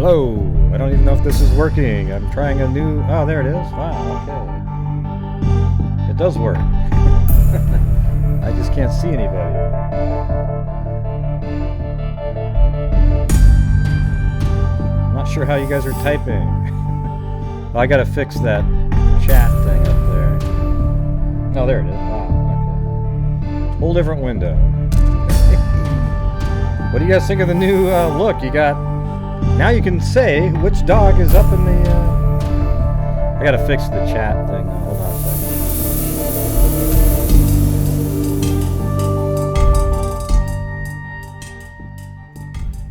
Hello. I don't even know if this is working. I'm trying a new... Oh, there it is. Wow, okay. It does work. I just can't see anybody. I'm not sure how you guys are typing. Well, I gotta fix that chat thing up there. Oh, there it is. Wow, okay. Whole different window. What do you guys think of the new look? You got... Now you can say which dog is up in the... I gotta fix the chat thing. Hold on a second.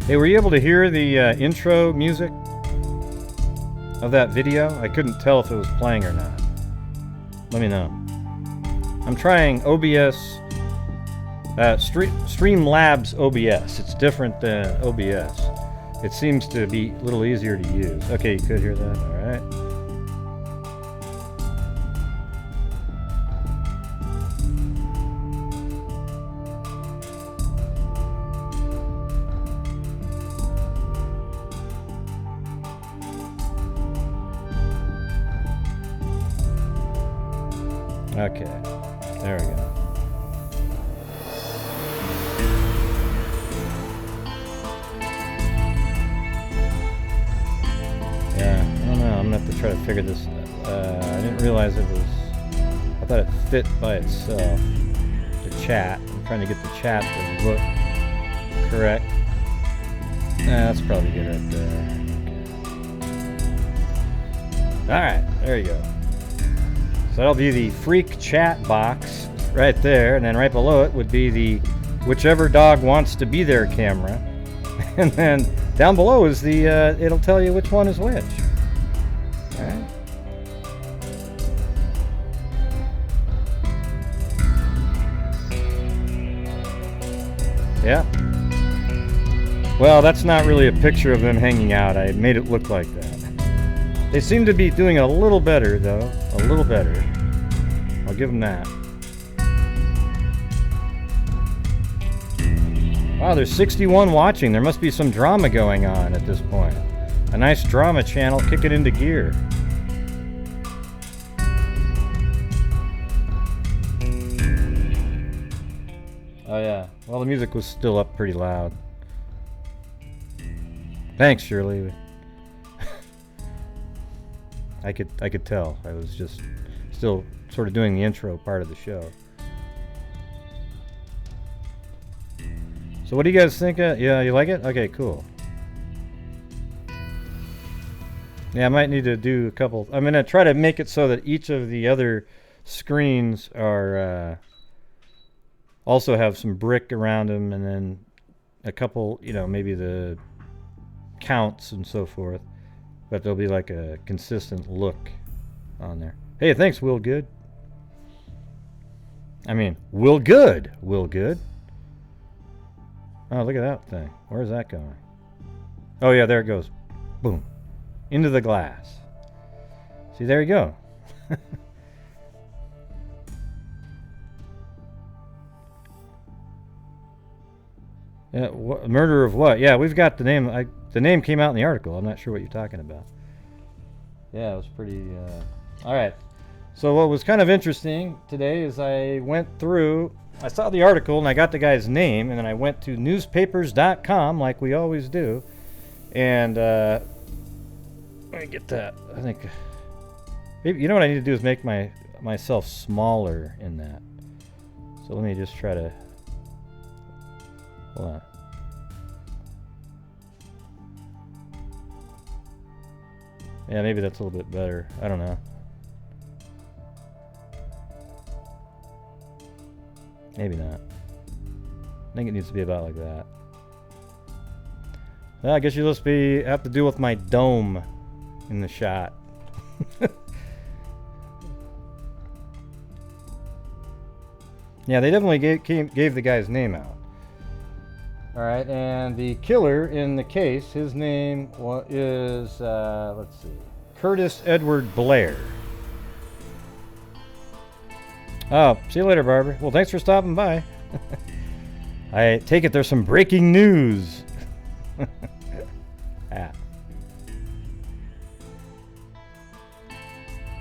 Hey, were you able to hear the intro music of that video? I couldn't tell if it was playing or not. Let me know. I'm trying OBS, Streamlabs OBS. It's different than OBS. It seems to be a little easier to use. Okay, you could hear that. All right. Okay, there we go. Yeah, I don't know. I'm gonna have to try to figure this out. I didn't realize it was... I thought it fit by itself. The chat. I'm trying to get the chat to look correct. That's probably good right there. Alright, there you go. So that'll be the freak chat box right there, and then right below it would be the whichever dog wants to be their camera. And then down below is the, it'll tell you which one is which. Alright. Yeah. Well, that's not really a picture of them hanging out. I made it look like that. They seem to be doing a little better, though. A little better. I'll give them that. Wow, there's 61 watching. There must be some drama going on at this point. A nice drama channel kicking into gear. Oh yeah. Well, the music was still up pretty loud. Thanks, Shirley. I could tell. I was just still sort of doing the intro part of the show. So what do you guys think? Yeah, you like it? Okay, cool. Yeah, I might need to do a couple. I'm going to try to make it so that each of the other screens are also have some brick around them, and then a couple, you know, maybe the counts and so forth. But there'll be like a consistent look on there. Hey, thanks, Will Good. I mean, Will Good. Will Good. Oh, look at that thing. Where's that going? Oh, yeah, there it goes. Boom. Into the glass. See, there you go. Yeah, murder of what? Yeah, we've got the name. The name came out in the article. I'm not sure what you're talking about. Yeah, it was pretty... all right. So what was kind of interesting today is I went through... I saw the article and I got the guy's name, and then I went to newspapers.com like we always do. And let me get that. I think... Maybe, you know what I need to do is make myself smaller in that. So let me just try to... Hold on. Yeah, maybe that's a little bit better. I don't know. Maybe not. I think it needs to be about like that. Well, I guess you just have to deal with my dome in the shot. Yeah, they definitely gave the guy's name out. Alright, and the killer in the case, his name is, let's see, Curtis Edward Blair. Oh, see you later, Barbara. Well, thanks for stopping by. I take it there's some breaking news. Ah.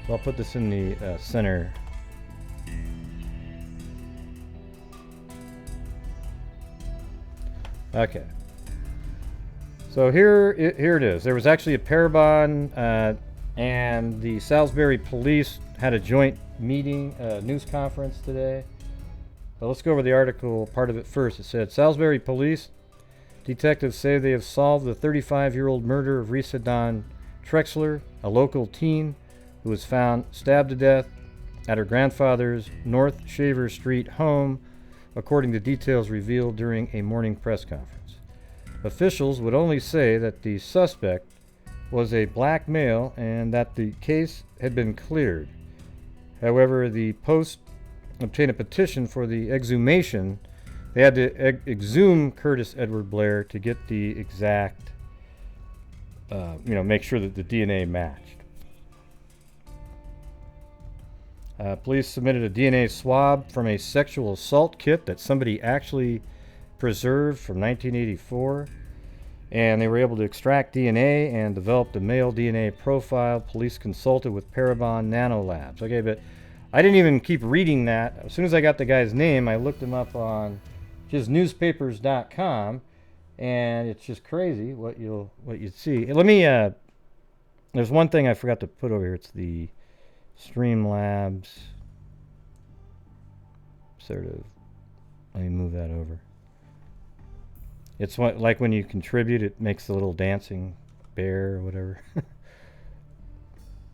So I'll put this in the center. Okay. So here it is. There was actually a Parabon, and the Salisbury Police had a joint meeting, news conference today. But let's go over the article, part of it first. It said, Salisbury Police detectives say they have solved the 35-year-old murder of Reesa Dawn Trexler, a local teen who was found stabbed to death at her grandfather's North Shaver Street home, according to details revealed during a morning press conference. Officials would only say that the suspect was a black male and that the case had been cleared. However, the Post obtained a petition for the exhumation. They had to exhume Curtis Edward Blair to get the exact, make sure that the DNA matched. Police submitted a DNA swab from a sexual assault kit that somebody actually preserved from 1984, and they were able to extract DNA and developed a male DNA profile. Police consulted with Parabon Nanolabs. Okay, but I didn't even keep reading that. As soon as I got the guy's name, I looked him up on just newspapers.com, and it's just crazy what you'd see. Let me there's one thing I forgot to put over here. It's the Streamlabs sort of. Let me move that over. It's like when you contribute, it makes the little dancing bear or whatever. I'm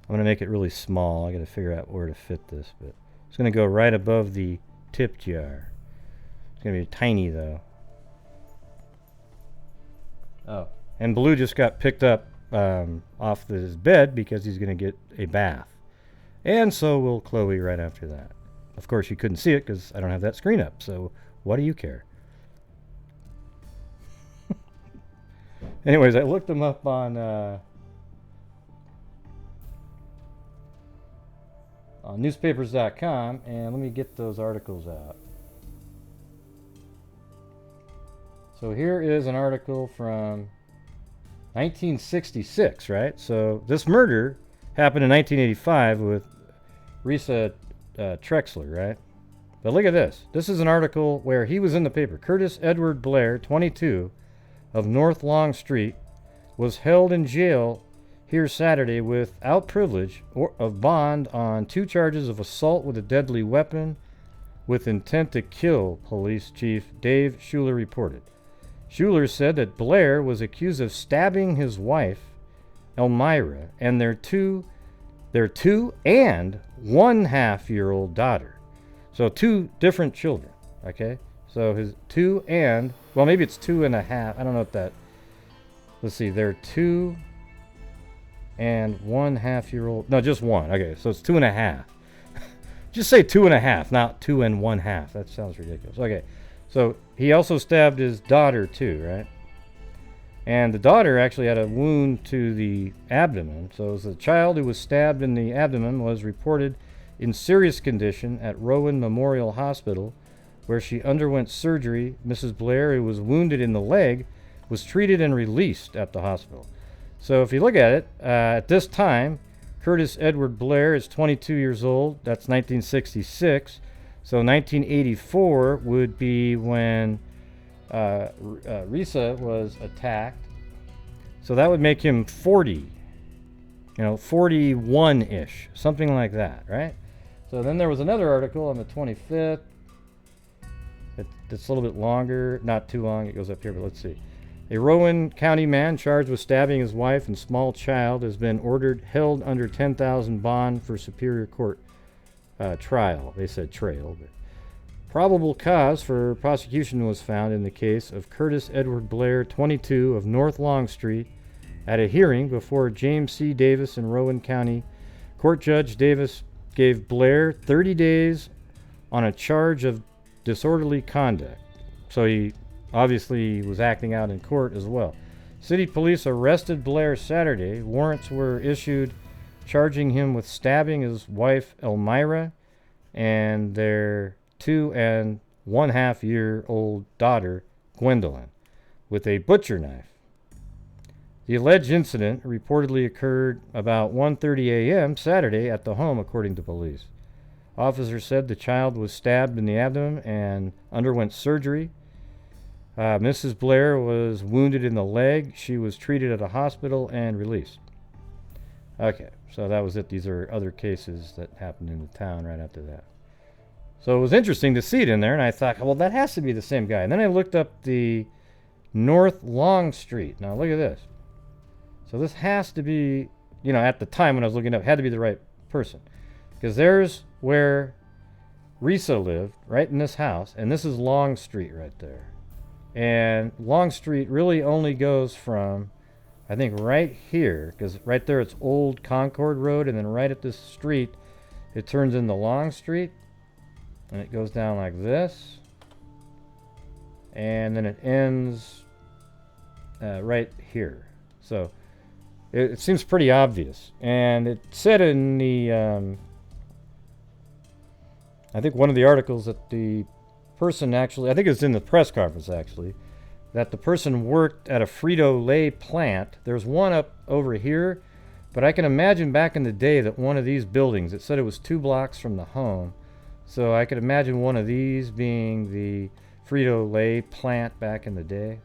going to make it really small. I got to figure out where to fit this, but it's going to go right above the tip jar. It's going to be tiny though. Oh, and Blue just got picked up off his bed because he's going to get a bath. And so will Chloe right after that. Of course, you couldn't see it because I don't have that screen up, so what do you care? Anyways, I looked them up on newspapers.com, and let me get those articles out. So here is an article from 1966, right? So this murder happened in 1985 with Reesa Trexler, right? But look at this. This is an article where he was in the paper. Curtis Edward Blair, 22, of North Long Street, was held in jail here Saturday without privilege of bond on 2 charges of assault with a deadly weapon with intent to kill, Police Chief Dave Schuler reported. Schuler said that Blair was accused of stabbing his wife, Elmira, and their 2 and 1/2-year-old daughter. So 2 different children, okay? So his 2 and, well, maybe it's 2.5. I don't know what that, let's see, they're 2 and 1/2-year-old, no, just 1. Okay, so it's 2.5. Just say 2.5, not 2 and 1/2. That sounds ridiculous. Okay, so he also stabbed his daughter too, right? And the daughter actually had a wound to the abdomen. So the child who was stabbed in the abdomen was reported in serious condition at Rowan Memorial Hospital, where she underwent surgery. Mrs. Blair, who was wounded in the leg, was treated and released at the hospital. So if you look at it, at this time, Curtis Edward Blair is 22 years old. That's 1966. So 1984 would be when Reesa was attacked. So that would make him 40, 41-ish, something like that, right? So then there was another article on the 25th. It's a little bit longer, not too long. It goes up here, but let's see. A Rowan County man charged with stabbing his wife and small child has been held under $10,000 bond for Superior Court trial. They said trail, but probable cause for prosecution was found in the case of Curtis Edward Blair, 22, of North Long Street, at a hearing before James C. Davis in Rowan County. Court Judge Davis gave Blair 30 days on a charge of disorderly conduct. So he obviously was acting out in court as well. City police arrested Blair Saturday. Warrants were issued charging him with stabbing his wife Elmira and their 2 and 1/2-year-old daughter Gwendolyn with a butcher knife. The alleged incident reportedly occurred about 1:30 a.m. Saturday at the home, according to police. Officers said the child was stabbed in the abdomen and underwent surgery. Mrs. Blair was wounded in the leg. She was treated at a hospital and released. Okay, so that was it. These are other cases that happened in the town right after that. So it was interesting to see it in there, and I thought, well, that has to be the same guy. And then I looked up the North Long Street. Now look at this. So this has to be, you know, at the time when I was looking up, had to be the right person. Because there's where Reesa lived, right in this house, and this is Long Street right there. And Long Street really only goes from, I think, right here, because right there it's Old Concord Road, and then right at this street, it turns into Long Street, and it goes down like this, and then it ends right here. So it seems pretty obvious. And it said in the, I think one of the articles that the person actually, I think it's in the press conference actually, that the person worked at a Frito-Lay plant. There's one up over here, but I can imagine back in the day that one of these buildings, it said it was 2 blocks from the home, so I could imagine one of these being the Frito-Lay plant back in the day.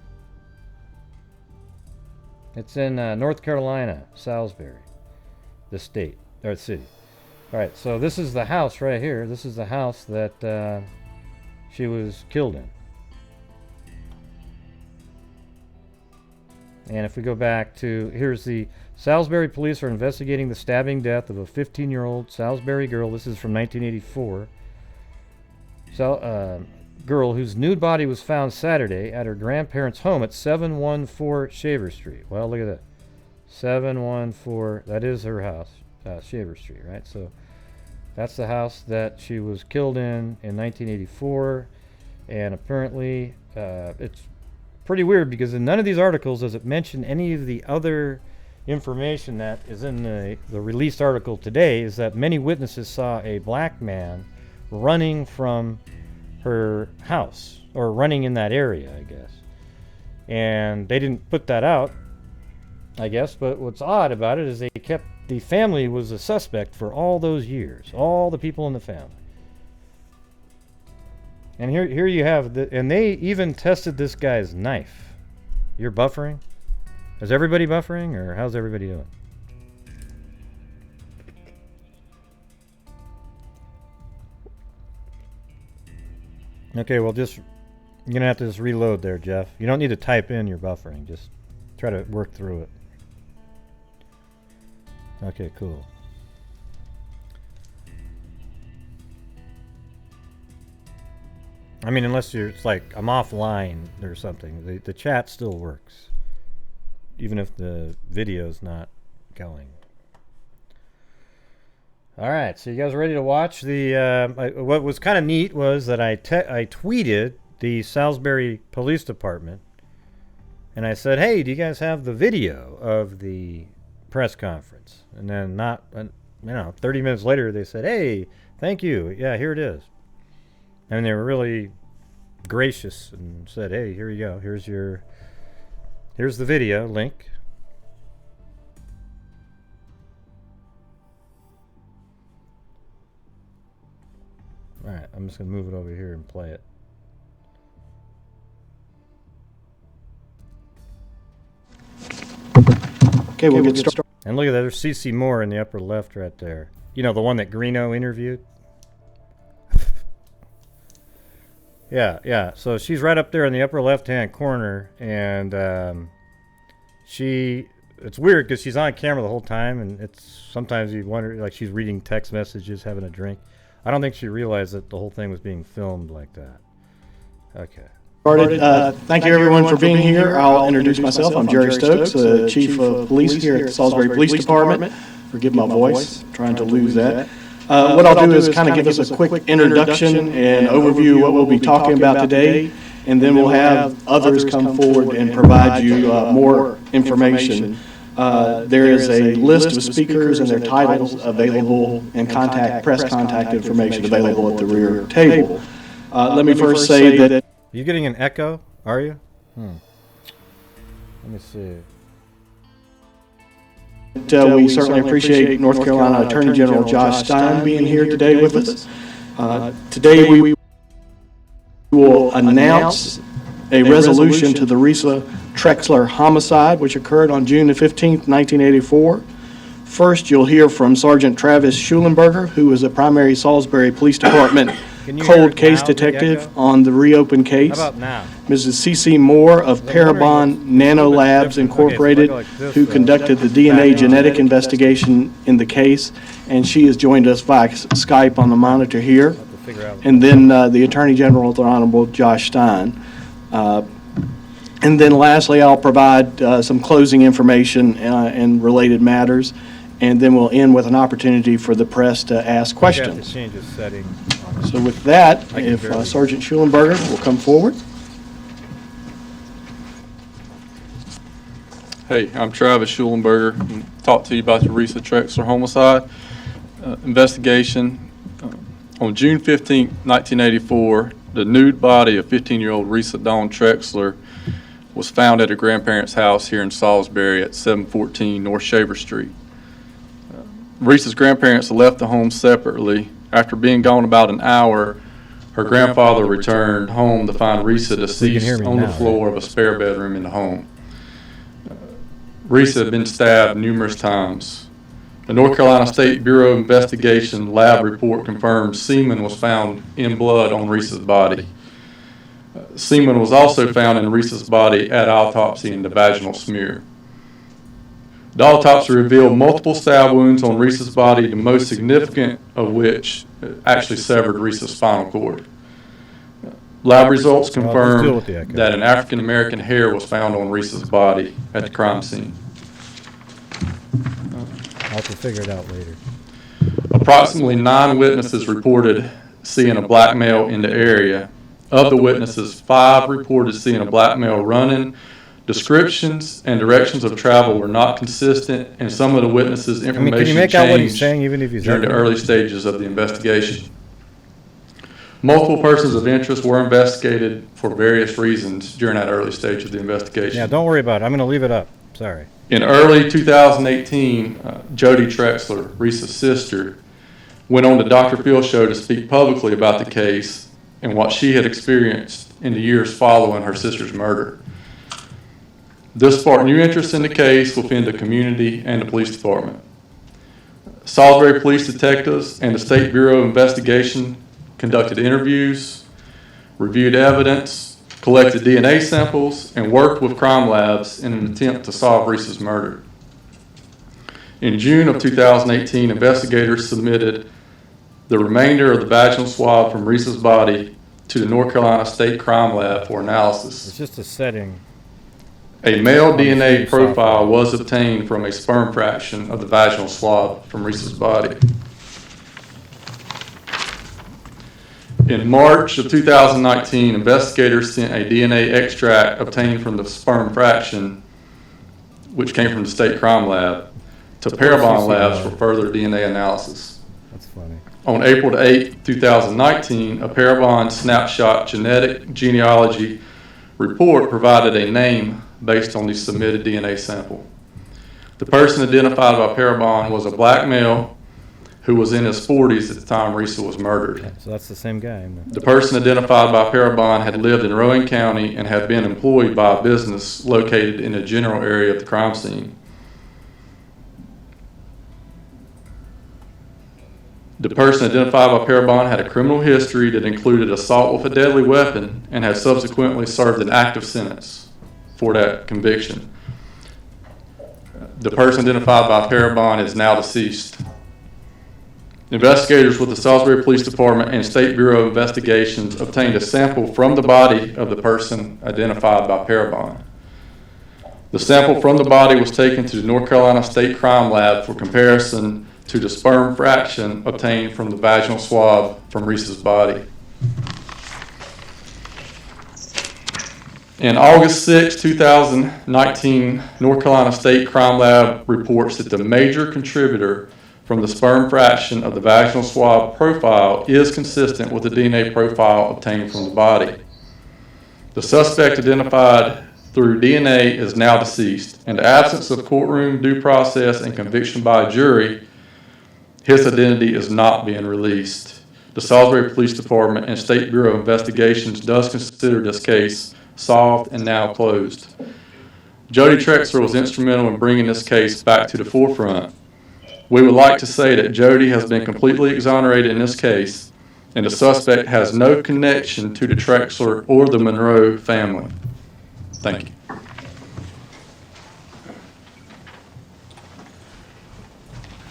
It's in North Carolina, Salisbury, the state, or city. All right, so this is the house right here. This is the house that she was killed in. And if we go back to, here's the Salisbury Police are investigating the stabbing death of a 15-year-old Salisbury girl. This is from 1984. Girl whose nude body was found Saturday at her grandparents' home at 714 Shaver Street. Well, look at that. 714, that is her house, Shaver Street, right? So that's the house that she was killed in 1984. And apparently it's pretty weird because in none of these articles does it mention any of the other information that is in the released article today, is that many witnesses saw a black man running from her house, or running in that area, I guess. And they didn't put that out, I guess, but what's odd about it is they kept, the family was a suspect for all those years, all the people in the family. And here you have, and they even tested this guy's knife. You're buffering? Is everybody buffering, or how's everybody doing? Okay, well, you're going to have to just reload there, Jeff. You don't need to type in your buffering. Just try to work through it. Okay, cool. I mean, unless it's like I'm offline or something, the chat still works, even if the video's not going. All right, so you guys ready to watch the? What was kind of neat was that I tweeted the Salisbury Police Department, and I said, "Hey, do you guys have the video of the press conference?" And then 30 minutes later, they said, "Hey, thank you. Yeah, here it is." And they were really gracious and said, "Hey, here you go. Here's the video link." All right, I'm just gonna move it over here and play it. Okay, we'll get started. And look at that, there's CC Moore in the upper left right there. You know, the one that Greeno interviewed? Yeah. So she's right up there in the upper left-hand corner, and it's weird because she's on camera the whole time, and it's sometimes you wonder, like she's reading text messages, having a drink. I don't think she realized that the whole thing was being filmed like that. Okay. Thank you everyone for being here. I'll introduce myself. I'm Jerry Stokes, Chief of Police here at the Salisbury Police Department. Forgive my voice, trying to lose that. What I'll do is kind of give us a quick introduction and overview of what we'll be talking about today, and then we'll have others come forward and provide you more information. There is a list of speakers and their titles available, and press contact information available at the rear table. Let me first say that... Are you getting an echo? Are you? Let me see. We certainly appreciate North Carolina Attorney General Josh Stein being here today with us. Today we will announce a resolution to the Reesa Trexler homicide, which occurred on June the 15th, 1984. First, you'll hear from Sergeant Travis Schulenberger, who is a primary Salisbury Police Department cold case detective on the reopened case. How about now? Mrs. C.C. Moore of Parabon Nanolabs Incorporated, who conducted the DNA genetic investigation in the case, and she has joined us via Skype on the monitor here. And then the Attorney General, the Honorable Josh Stein. And then lastly, I'll provide some closing information and related matters, and then we'll end with an opportunity for the press to ask questions. So with that, if Sergeant Schulenberger will come forward. Hey, I'm Travis Schulenberger. I'm talk to you about the Reesa Trexler homicide investigation. On June 15, 1984, the nude body of 15-year-old Reesa Dawn Trexler was found at her grandparents' house here in Salisbury at 714 North Shaver Street. Reesa's grandparents left the home separately. After being gone about an hour, her grandfather returned home to find Reesa deceased on the floor of a spare bedroom in the home. Reesa had been stabbed numerous times. The North Carolina State Bureau of Investigation lab report confirmed semen was found in blood on Reesa's body. Semen was also found in Reesa's body at autopsy in the vaginal smear. The autopsy revealed multiple stab wounds on Reesa's body, the most significant of which actually severed Reesa's spinal cord. Lab results confirmed that an African American hair was found on Reesa's body at the crime scene. I'll have to figure it out later. Approximately 9 witnesses reported seeing a black male in the area. Of the witnesses, 5 reported seeing a black male running. Descriptions and directions of travel were not consistent, and some of the witnesses' information can you make out what he's changed saying, even if he's during the early stages of the investigation. Multiple persons of interest were investigated for various reasons during that early stage of the investigation. Yeah, don't worry about it. I'm going to leave it up. Sorry. In early 2018, Jody Trexler, Reesa's sister, went on the Dr. Phil show to speak publicly about the case and what she had experienced in the years following her sister's murder. This sparked new interest in the case within the community and the police department. Salisbury Police detectives and the State Bureau of Investigation conducted interviews, reviewed evidence, collected DNA samples, and worked with crime labs in an attempt to solve Reesa's murder. In June of 2018, investigators submitted the remainder of the vaginal swab from Reesa's body to the North Carolina State Crime Lab for analysis. It's just a setting. A male DNA profile was obtained from a sperm fraction of the vaginal swab from Reesa's body. In March of 2019, investigators sent a DNA extract obtained from the sperm fraction, which came from the State Crime Lab, to Parabon Labs for further DNA analysis. That's funny. On April 8, 2019, a Parabon snapshot genetic genealogy report provided a name based on the submitted DNA sample. The person identified by Parabon was a black male who was in his 40s at the time Reesa was murdered. Yeah, so that's the same guy. The person identified by Parabon had lived in Rowan County and had been employed by a business located in the general area of the crime scene. The person identified by Parabon had a criminal history that included assault with a deadly weapon and had subsequently served an active sentence for that conviction. The person identified by Parabon is now deceased. Investigators with the Salisbury Police Department and State Bureau of Investigations obtained a sample from the body of the person identified by Parabon. The sample from the body was taken to the North Carolina State Crime Lab for comparison to the sperm fraction obtained from the vaginal swab from Reesa's body. In August 6, 2019, North Carolina State Crime Lab reports that the major contributor from the sperm fraction of the vaginal swab profile is consistent with the DNA profile obtained from the body. The suspect identified through DNA is now deceased. In the absence of courtroom due process and conviction by a jury, his identity is not being released. The Salisbury Police Department and State Bureau of Investigations does consider this case solved and now closed. Jody Trexler was instrumental in bringing this case back to the forefront. We would like to say that Jody has been completely exonerated in this case, and the suspect has no connection to the Trexler or the Monroe family. Thank you.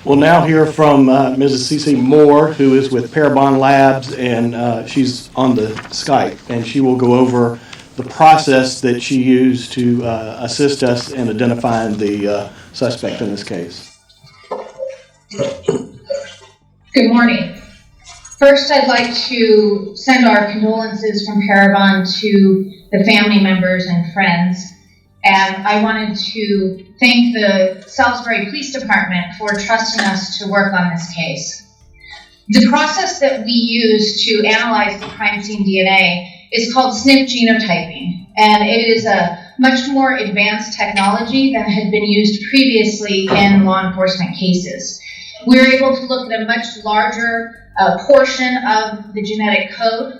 We'll now hear from Mrs. C.C. Moore, who is with Parabon Labs, and she's on the Skype, and she will go over the process that she used to assist us in identifying the suspect in this case. Good morning. First, I'd like to send our condolences from Parabon to the family members and friends. And I wanted to thank the Salisbury Police Department for trusting us to work on this case. The process that we use to analyze the crime scene DNA is called SNP genotyping, and it is a much more advanced technology than had been used previously in law enforcement cases. We were able to look at a much larger portion of the genetic code,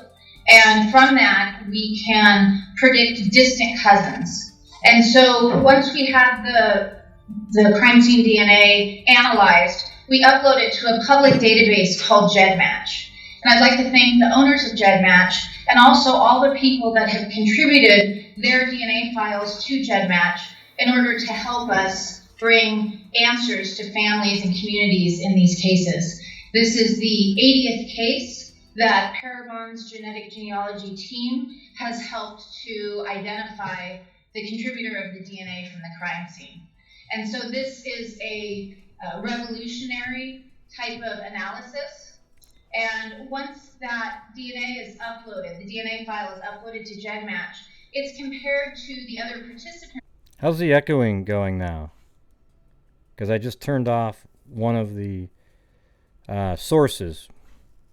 and from that we can predict distant cousins. And so once we have the crime scene DNA analyzed, we upload it to a public database called GEDmatch. And I'd like to thank the owners of GEDmatch and also all the people that have contributed their DNA files to GEDmatch in order to help us bring answers to families and communities in these cases. This is the 80th case that Parabon's genetic genealogy team has helped to identify the contributor of the DNA from the crime scene. And so this is a revolutionary type of analysis. And once that DNA is uploaded, the DNA file is uploaded to GEDmatch, it's compared to the other participants. How's the echoing going now? Because I just turned off one of the sources.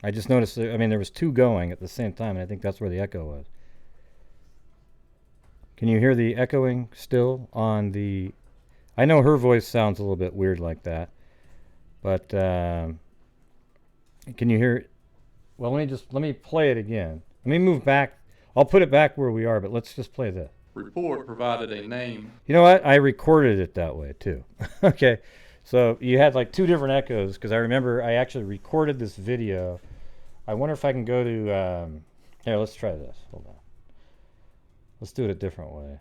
I just noticed that, I mean, there was two going at the same time, and I think that's where the echo was. Can you hear the echoing still on the... I know her voice sounds a little bit weird like that, but can you hear it? Well, let me play it again. Let me move back. I'll put it back where we are, but let's just play this. Report provided a name. You know what? I recorded it that way too. Okay, so you had like two different echoes, because I remember I actually recorded this video. I wonder if I can go to... here, let's try this. Hold on. Let's do it a different way.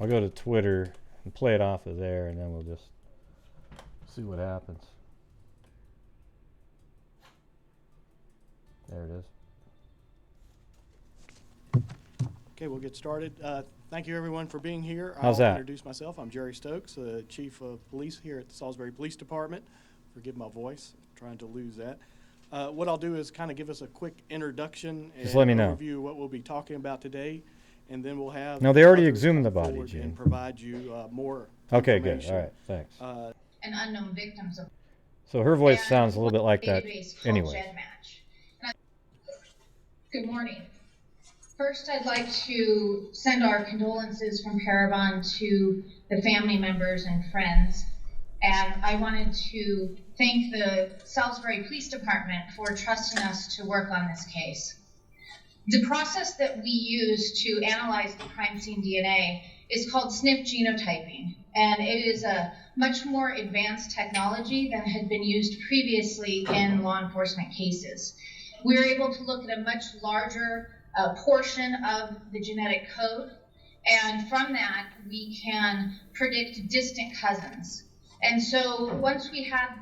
I'll go to Twitter and play it off of there, and then we'll just see what happens. There it is. Okay, we'll get started. Thank you, everyone, for being here. How's that? I'll introduce myself. I'm Jerry Stokes, Chief of Police here at the Salisbury Police Department. Forgive my voice. I'm trying to lose that. What I'll do is kind of give us a quick introduction and let me know. overview of what we'll be talking about today, and then we'll have... No, they already others exhumed the come body, forward Gene. and provide you more Okay, good. information. All right, thanks. And unknown victims of... So her voice and sounds a little bit like that database called anyway. GEDmatch. Good morning. First, I'd like to send our condolences from Parabon to the family members and friends. And I wanted to thank the Salisbury Police Department for trusting us to work on this case. The process that we use to analyze the crime scene DNA is called SNP genotyping, and it is a much more advanced technology than had been used previously in law enforcement cases. We were able to look at a much larger portion of the genetic code, and from that we can predict distant cousins. And so once we have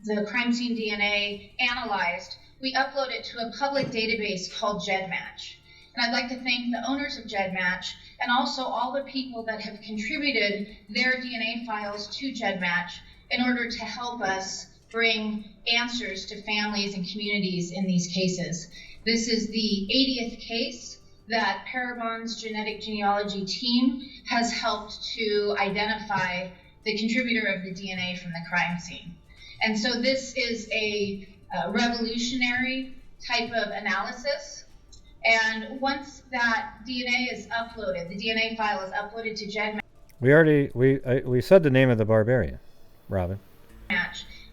the crime scene DNA analyzed, we upload it to a public database called GEDmatch. And I'd like to thank the owners of GEDmatch and also all the people that have contributed their DNA files to GEDmatch in order to help us bring answers to families and communities in these cases. This is the 80th case that Parabon's genetic genealogy team has helped to identify the contributor of the DNA from the crime scene. And so this is a revolutionary type of analysis. And once that DNA is uploaded, the DNA file is uploaded to GEDmatch. We said the name of the barbarian, Robin.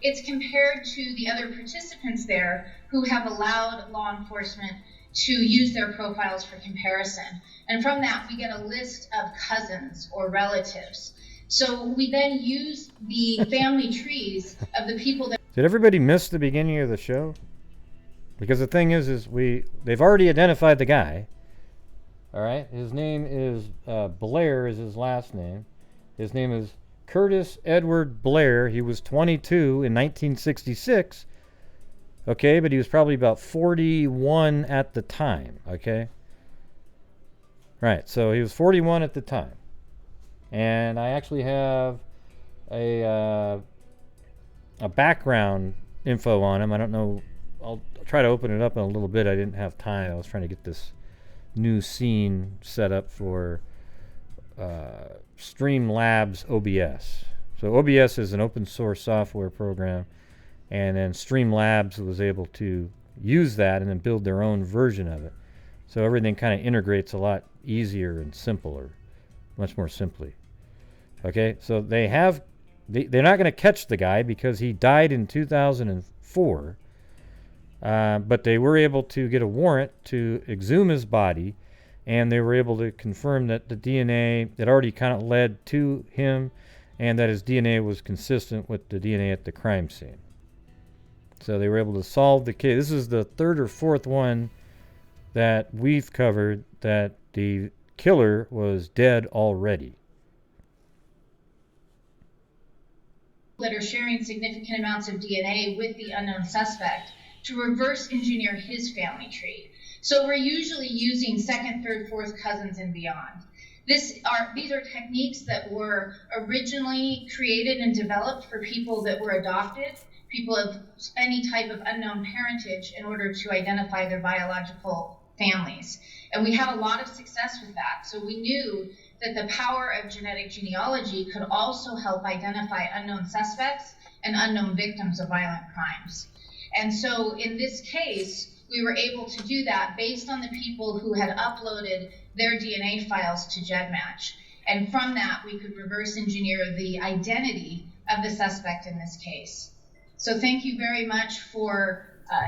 It's compared to the other participants there who have allowed law enforcement to use their profiles for comparison. And from that, we get a list of cousins or relatives. So we then use the family trees of the people that... Did everybody miss the beginning of the show? Because the thing is they've already identified the guy. All right, his name is Blair is his last name. His name is Curtis Edward Blair. He was 22 in 1966. Okay, but he was probably about 41 at the time. Okay, right. So he was 41 at the time, and I actually have a background info on him. I don't know. I'll try to open it up in a little bit. I didn't have time. I was trying to get this new scene set up for Streamlabs OBS. So OBS is an open source software program, and then Streamlabs was able to use that and then build their own version of it. So everything kind of integrates a lot easier and simpler, much more simply. Okay, so they're not going to catch the guy because he died in 2004. But they were able to get a warrant to exhume his body, and they were able to confirm that the DNA that already kind of led to him, and that his DNA was consistent with the DNA at the crime scene. So they were able to solve the case. This is the third or fourth one that we've covered that the killer was dead already. That are sharing significant amounts of DNA with the unknown suspect to reverse engineer his family tree. So we're usually using second, third, fourth cousins and beyond. These are techniques that were originally created and developed for people that were adopted, people of any type of unknown parentage, in order to identify their biological families. And we had a lot of success with that. So we knew that the power of genetic genealogy could also help identify unknown suspects and unknown victims of violent crimes. And so in this case, we were able to do that based on the people who had uploaded their DNA files to GEDmatch. And from that, we could reverse engineer the identity of the suspect in this case. So thank you very much for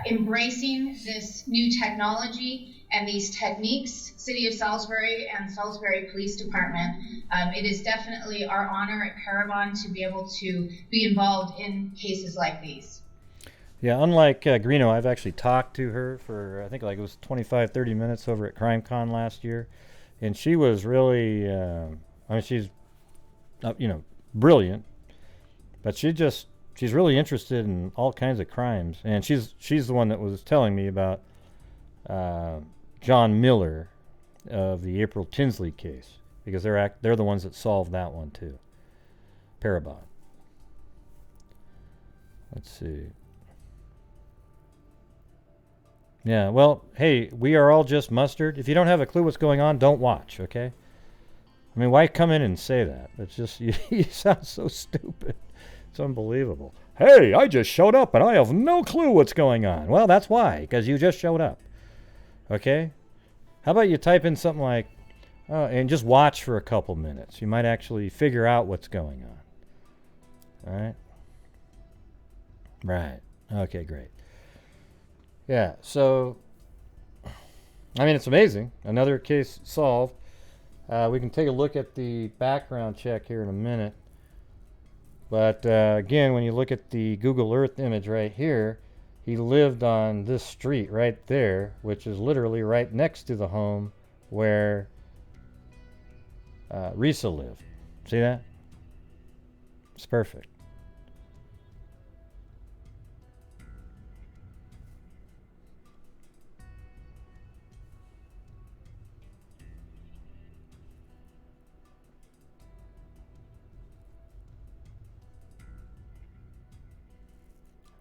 embracing this new technology and these techniques, City of Salisbury and Salisbury Police Department. It is definitely our honor at Parabon to be able to be involved in cases like these. Yeah, unlike Greeno, I've actually talked to her for, I think like it was 25, 30 minutes over at CrimeCon last year. And she was really, she's, brilliant. But she's really interested in all kinds of crimes. And she's the one that was telling me about John Miller of the April Tinsley case. Because they're the ones that solved that one too. Parabon. Let's see. Yeah, well, hey, we are all just mustard. If you don't have a clue what's going on, don't watch, okay? I mean, why come in and say that? It's just, you sound so stupid. It's unbelievable. Hey, I just showed up and I have no clue what's going on. Well, that's why, because you just showed up. Okay? How about you type in something like, and just watch for a couple minutes. You might actually figure out what's going on. All right? Right. Okay, great. Yeah, so, I mean, it's amazing. Another case solved. We can take a look at the background check here in a minute. But, again, when you look at the Google Earth image right here, he lived on this street right there, which is literally right next to the home where Reesa lived. See that? It's perfect.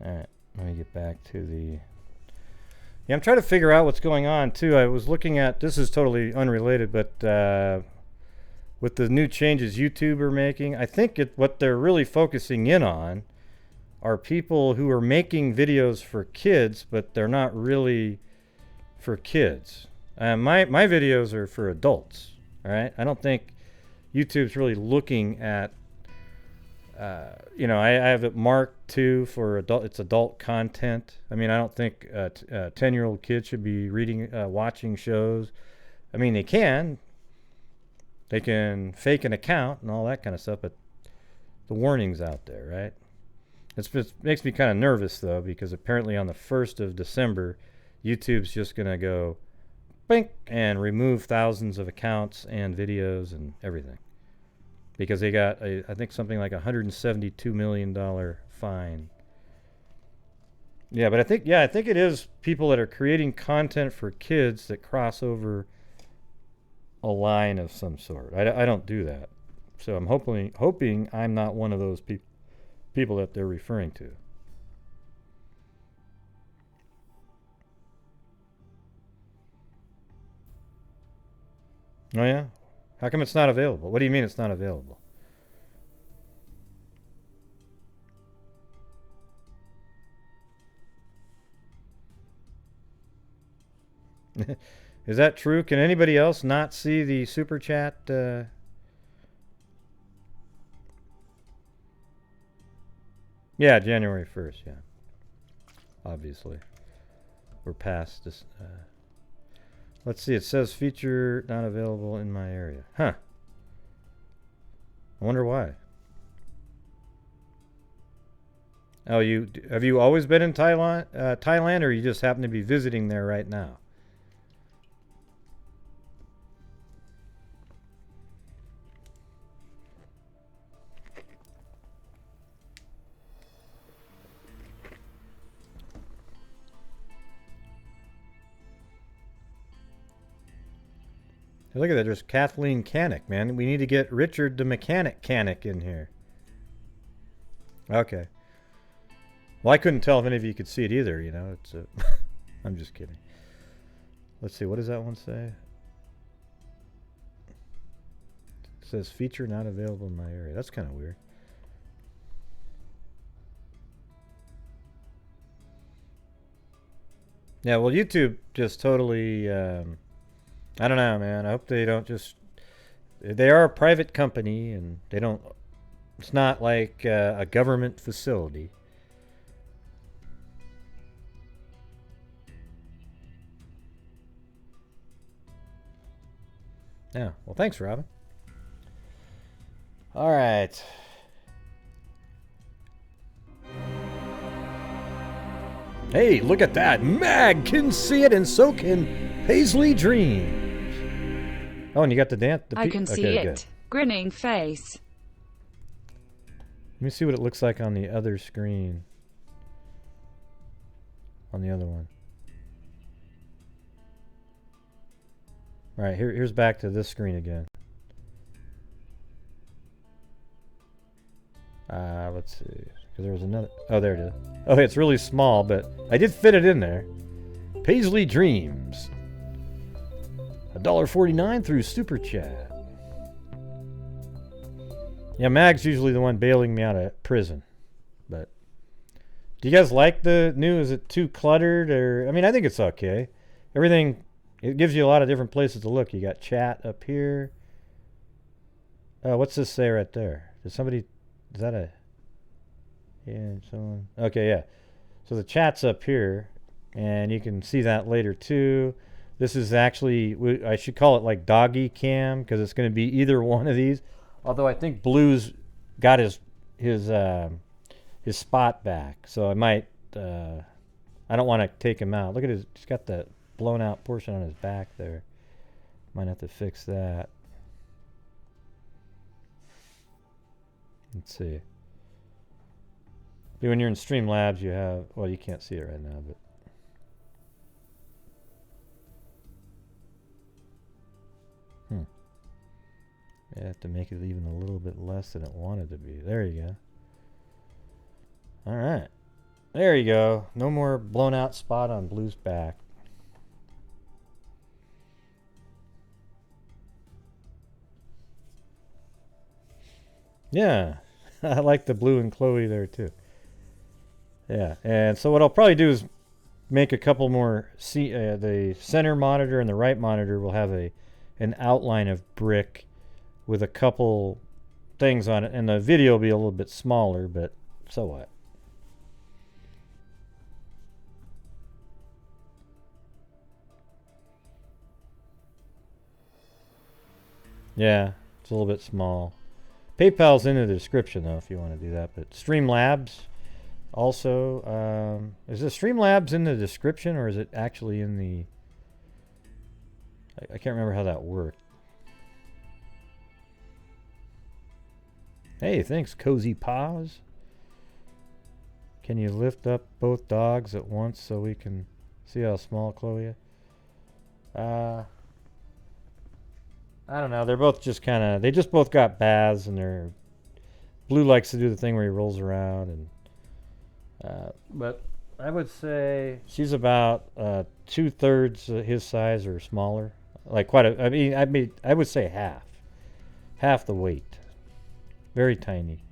Alright, let me get back to the... Yeah, I'm trying to figure out what's going on, too. I was looking at... This is totally unrelated, but with the new changes YouTube are making, I think what they're really focusing in on are people who are making videos for kids, but they're not really for kids. My videos are for adults. All right, I don't think YouTube's really looking at. You know, I have it marked too for adult. It's adult content. I mean, I don't think 10-year-old kids should be watching shows. I mean, they can fake an account and all that kind of stuff, but the warning's out there, right? It makes me kind of nervous though, because apparently on the 1st of December, YouTube's just gonna go, bink, and remove thousands of accounts and videos and everything. Because they got, I think, something like $172 million fine. Yeah, but I think it is people that are creating content for kids that cross over a line of some sort. I don't do that. So I'm hoping I'm not one of those people that they're referring to. Oh, yeah? How come it's not available? What do you mean it's not available? Is that true? Can anybody else not see the super chat? Yeah, January 1st, yeah. Obviously. We're past this. Let's see, it says feature not available in my area. Huh. I wonder why. Oh, have you always been in Thailand, or you just happen to be visiting there right now? Hey, look at that, there's Kathleen Canick, man. We need to get Richard the Mechanic Canick in here. Okay. Well, I couldn't tell if any of you could see it either, you know. It's I'm just kidding. Let's see, what does that one say? It says feature not available in my area. That's kind of weird. Yeah, well, YouTube just totally... I don't know, man. I hope they don't just... They are a private company, and they don't... It's not like a government facility. Yeah, well, thanks, Robin. All right. Hey, look at that. Mag can see it, and so can Paisley Dreams. Oh, and you got the dance. I can see it. Good. Grinning face. Let me see what it looks like on the other screen. On the other one. All right, here's back to this screen again. Let's see. Because there was another. Oh, there it is. Oh, it's really small, but I did fit it in there. Paisley Dreams. $1.49 through Super Chat. Yeah, Mag's usually the one bailing me out of prison. But do you guys like the new? Is it too cluttered? Or I mean, I think it's okay. Everything, it gives you a lot of different places to look. You got chat up here. Oh, what's this say right there? Is that a... Yeah, someone... Okay, yeah. So the chat's up here, and you can see that later too. This is actually, I should call it like doggy cam, because it's going to be either one of these. Although I think Blue's got his spot back, so I might, I don't want to take him out. Look at he's got that blown out portion on his back there. Might have to fix that. Let's see. When you're in Streamlabs, you have, well, you can't see it right now, but. I have to make it even a little bit less than it wanted to be. There you go. All right. There you go. No more blown out spot on Blue's back. Yeah. I like the Blue and Chloe there too. Yeah, and so what I'll probably do is make a couple more. The center monitor and the right monitor will have an outline of brick with a couple things on it, and the video will be a little bit smaller, but so what? Yeah, it's a little bit small. PayPal's in the description though if you want to do that. But Streamlabs also, is the Streamlabs in the description or is it actually in the? I can't remember how that worked. Hey, thanks, Cozy Paws. Can you lift up both dogs at once so we can see how small Chloe is? I don't know. They're both just kind of, they just both got baths, and Blue likes to do the thing where he rolls around, and but I would say she's about 2/3 his size or smaller. Like quite a, I would say half the weight. Very tiny.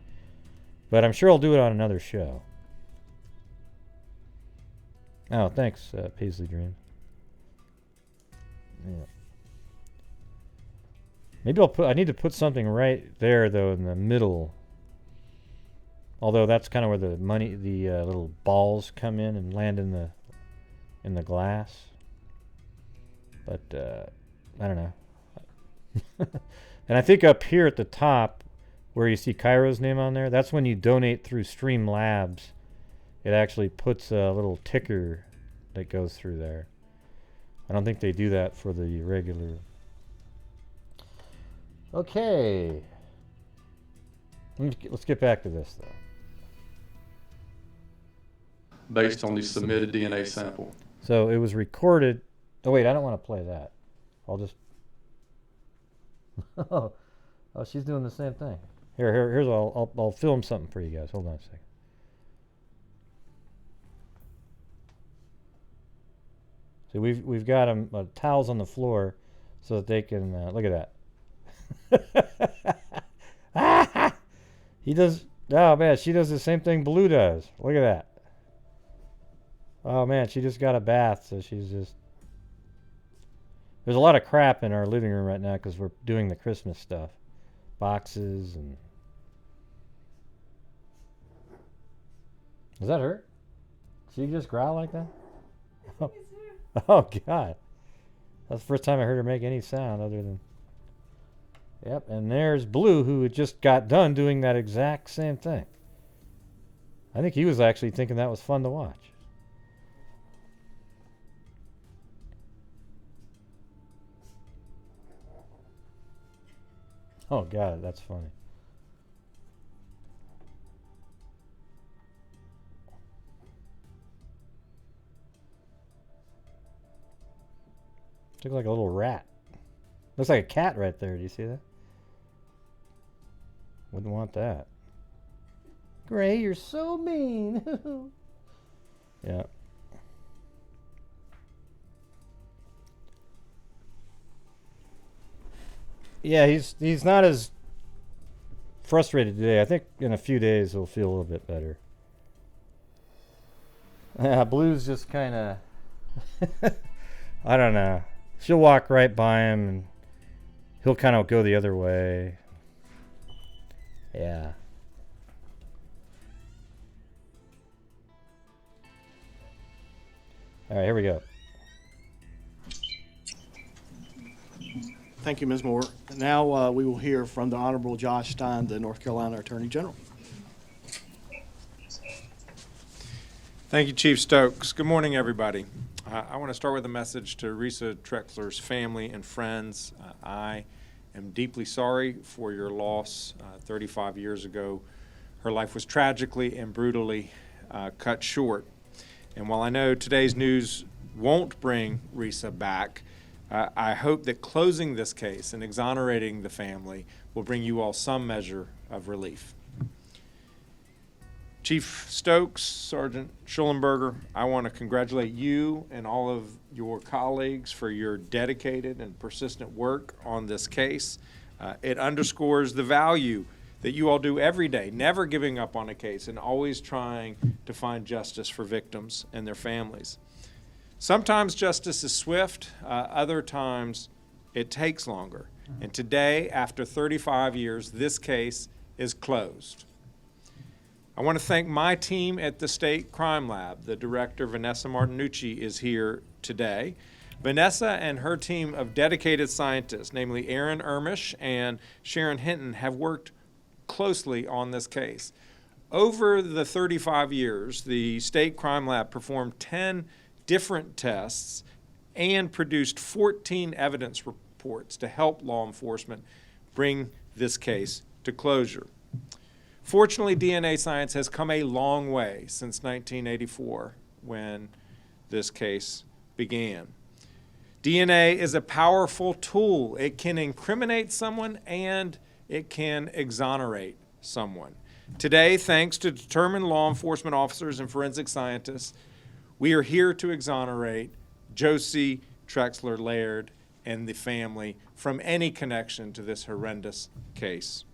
But I'm sure I'll do it on another show. Oh, thanks, Paisley Dream. Yeah. Maybe I need to put something right there though in the middle. Although that's kind of where the little balls come in and land in the glass. But I don't know. And I think up here at the top where you see Cairo's name on there, that's when you donate through Streamlabs. It actually puts a little ticker that goes through there. I don't think they do that for the regular. Okay. Let's get back to this, though. Based on the submitted DNA sample. So it was recorded. Oh, wait, I don't want to play that. I'll just. Oh, she's doing the same thing. Here's I'll film something for you guys. Hold on a second. So we've got them towels on the floor so that they can look at that. He does. Oh man, she does the same thing Blue does. Look at that. Oh man, she just got a bath, so she's just. There's a lot of crap in our living room right now because we're doing the Christmas stuff, boxes and. Does that hurt? She just growl like that? Oh God, that's the first time I heard her make any sound other than. Yep, and there's Blue, who had just got done doing that exact same thing. I think he was actually thinking that was fun to watch. Oh God, that's funny. Looks like a little rat. Looks like a cat right there. Do you see that? Wouldn't want that. Gray, you're so mean. Yeah. Yeah, he's not as frustrated today. I think in a few days he'll feel a little bit better. Blue's just kind of I don't know. She'll walk right by him and he'll kind of go the other way. Yeah. All right, here we go. Thank you, Ms. Moore. Now we will hear from the Honorable Josh Stein, the North Carolina Attorney General. Thank you, Chief Stokes. Good morning, everybody. I want to start with a message to Reesa Trexler's family and friends. I am deeply sorry for your loss. 35 years ago, her life was tragically and brutally cut short. And while I know today's news won't bring Reesa back, I hope that closing this case and exonerating the family will bring you all some measure of relief. Chief Stokes, Sergeant Schulenberger, I want to congratulate you and all of your colleagues for your dedicated and persistent work on this case. It underscores the value that you all do every day, never giving up on a case and always trying to find justice for victims and their families. Sometimes justice is swift, other times it takes longer. And today, after 35 years, this case is closed. I want to thank my team at the State Crime Lab. The director, Vanessa Martinucci, is here today. Vanessa and her team of dedicated scientists, namely Aaron Ermish and Sharon Hinton, have worked closely on this case. Over the 35 years, the State Crime Lab performed 10 different tests and produced 14 evidence reports to help law enforcement bring this case to closure. Fortunately, DNA science has come a long way since 1984 when this case began. DNA is a powerful tool. It can incriminate someone and it can exonerate someone. Today, thanks to determined law enforcement officers and forensic scientists, we are here to exonerate Josie Trexler Laird and the family from any connection to this horrendous case.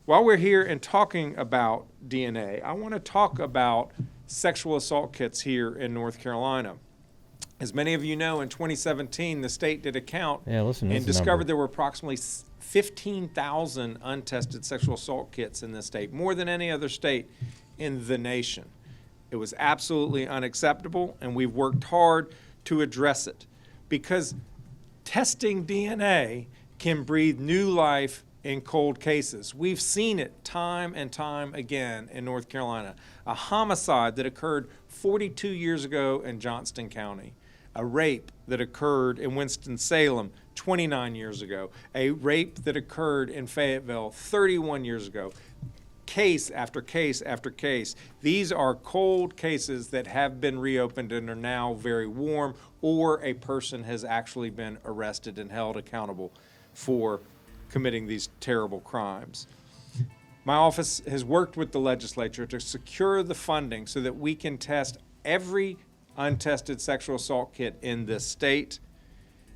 While we're here and talking about DNA, I want to talk about sexual assault kits here in North Carolina. As many of you know, in 2017, the state did a count and discovered there were approximately 15,000 untested sexual assault kits in the state, more than any other state in the nation. It was absolutely unacceptable, and we've worked hard to address it because testing DNA can breathe new life in cold cases. We've seen it time and time again in North Carolina. A homicide that occurred 42 years ago in Johnston County. A rape that occurred in Winston-Salem 29 years ago. A rape that occurred in Fayetteville 31 years ago. Case after case after case. These are cold cases that have been reopened and are now very warm, or a person has actually been arrested and held accountable for committing these terrible crimes. My office has worked with the legislature to secure the funding so that we can test every untested sexual assault kit in this state.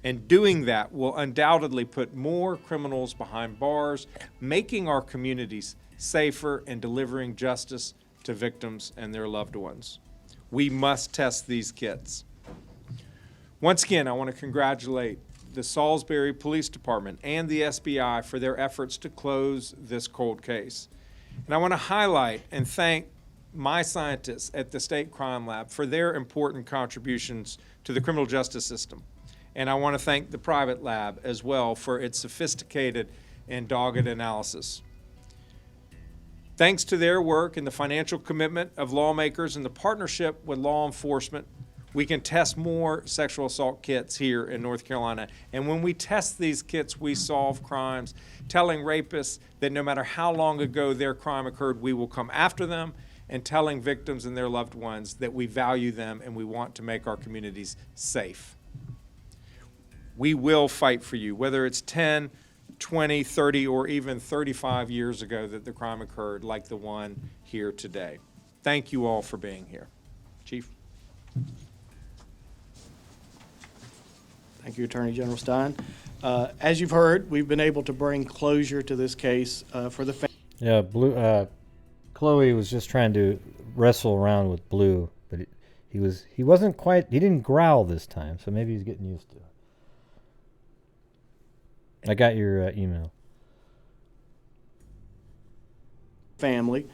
And doing that will undoubtedly put more criminals behind bars, making our communities safer and delivering justice to victims and their loved ones. We must test these kits. Once again, I want to congratulate the Salisbury Police Department and the SBI for their efforts to close this cold case. And I want to highlight and thank my scientists at the State Crime Lab for their important contributions to the criminal justice system. And I want to thank the private lab as well for its sophisticated and dogged analysis. Thanks to their work and the financial commitment of lawmakers and the partnership with law enforcement, we can test more sexual assault kits here in North Carolina. And when we test these kits, we solve crimes, telling rapists that no matter how long ago their crime occurred, we will come after them, and telling victims and their loved ones that we value them and we want to make our communities safe. We will fight for you, whether it's 10, 20, 30, or even 35 years ago that the crime occurred, like the one here today. Thank you all for being here. Chief. Thank you, Attorney General Stein. As you've heard, we've been able to bring closure to this case for the family. Yeah, Chloe was just trying to wrestle around with Blue, but he didn't growl this time, so maybe he's getting used to it. I got your email. Family,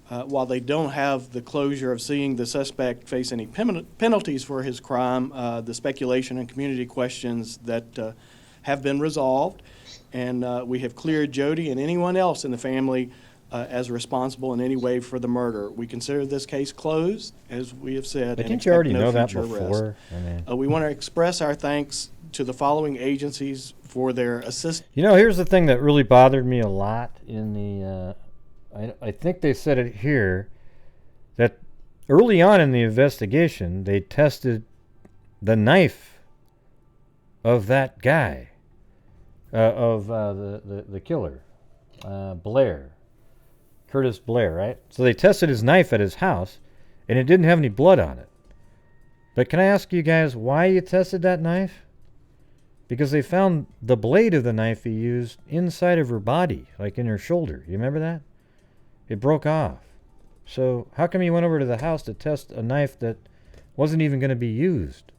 while they don't have the closure of seeing the suspect face any penalties for his crime, the speculation and community questions that have been resolved, and we have cleared Jody and anyone else in the family as responsible in any way for the murder. We consider this case closed, as we have said. But didn't you already know that before? We want to express our thanks to the following agencies for their assistance. You know, here's the thing that really bothered me a lot in the, I think they said it here, that early on in the investigation, they tested the knife of that guy, of the killer, Blair. Curtis Blair, right? So they tested his knife at his house, and it didn't have any blood on it. But can I ask you guys why you tested that knife? because they found the blade of the knife he used inside of her body, like in her shoulder. You remember that? It broke off. So how come he went over to the house to test a knife that wasn't even going to be used?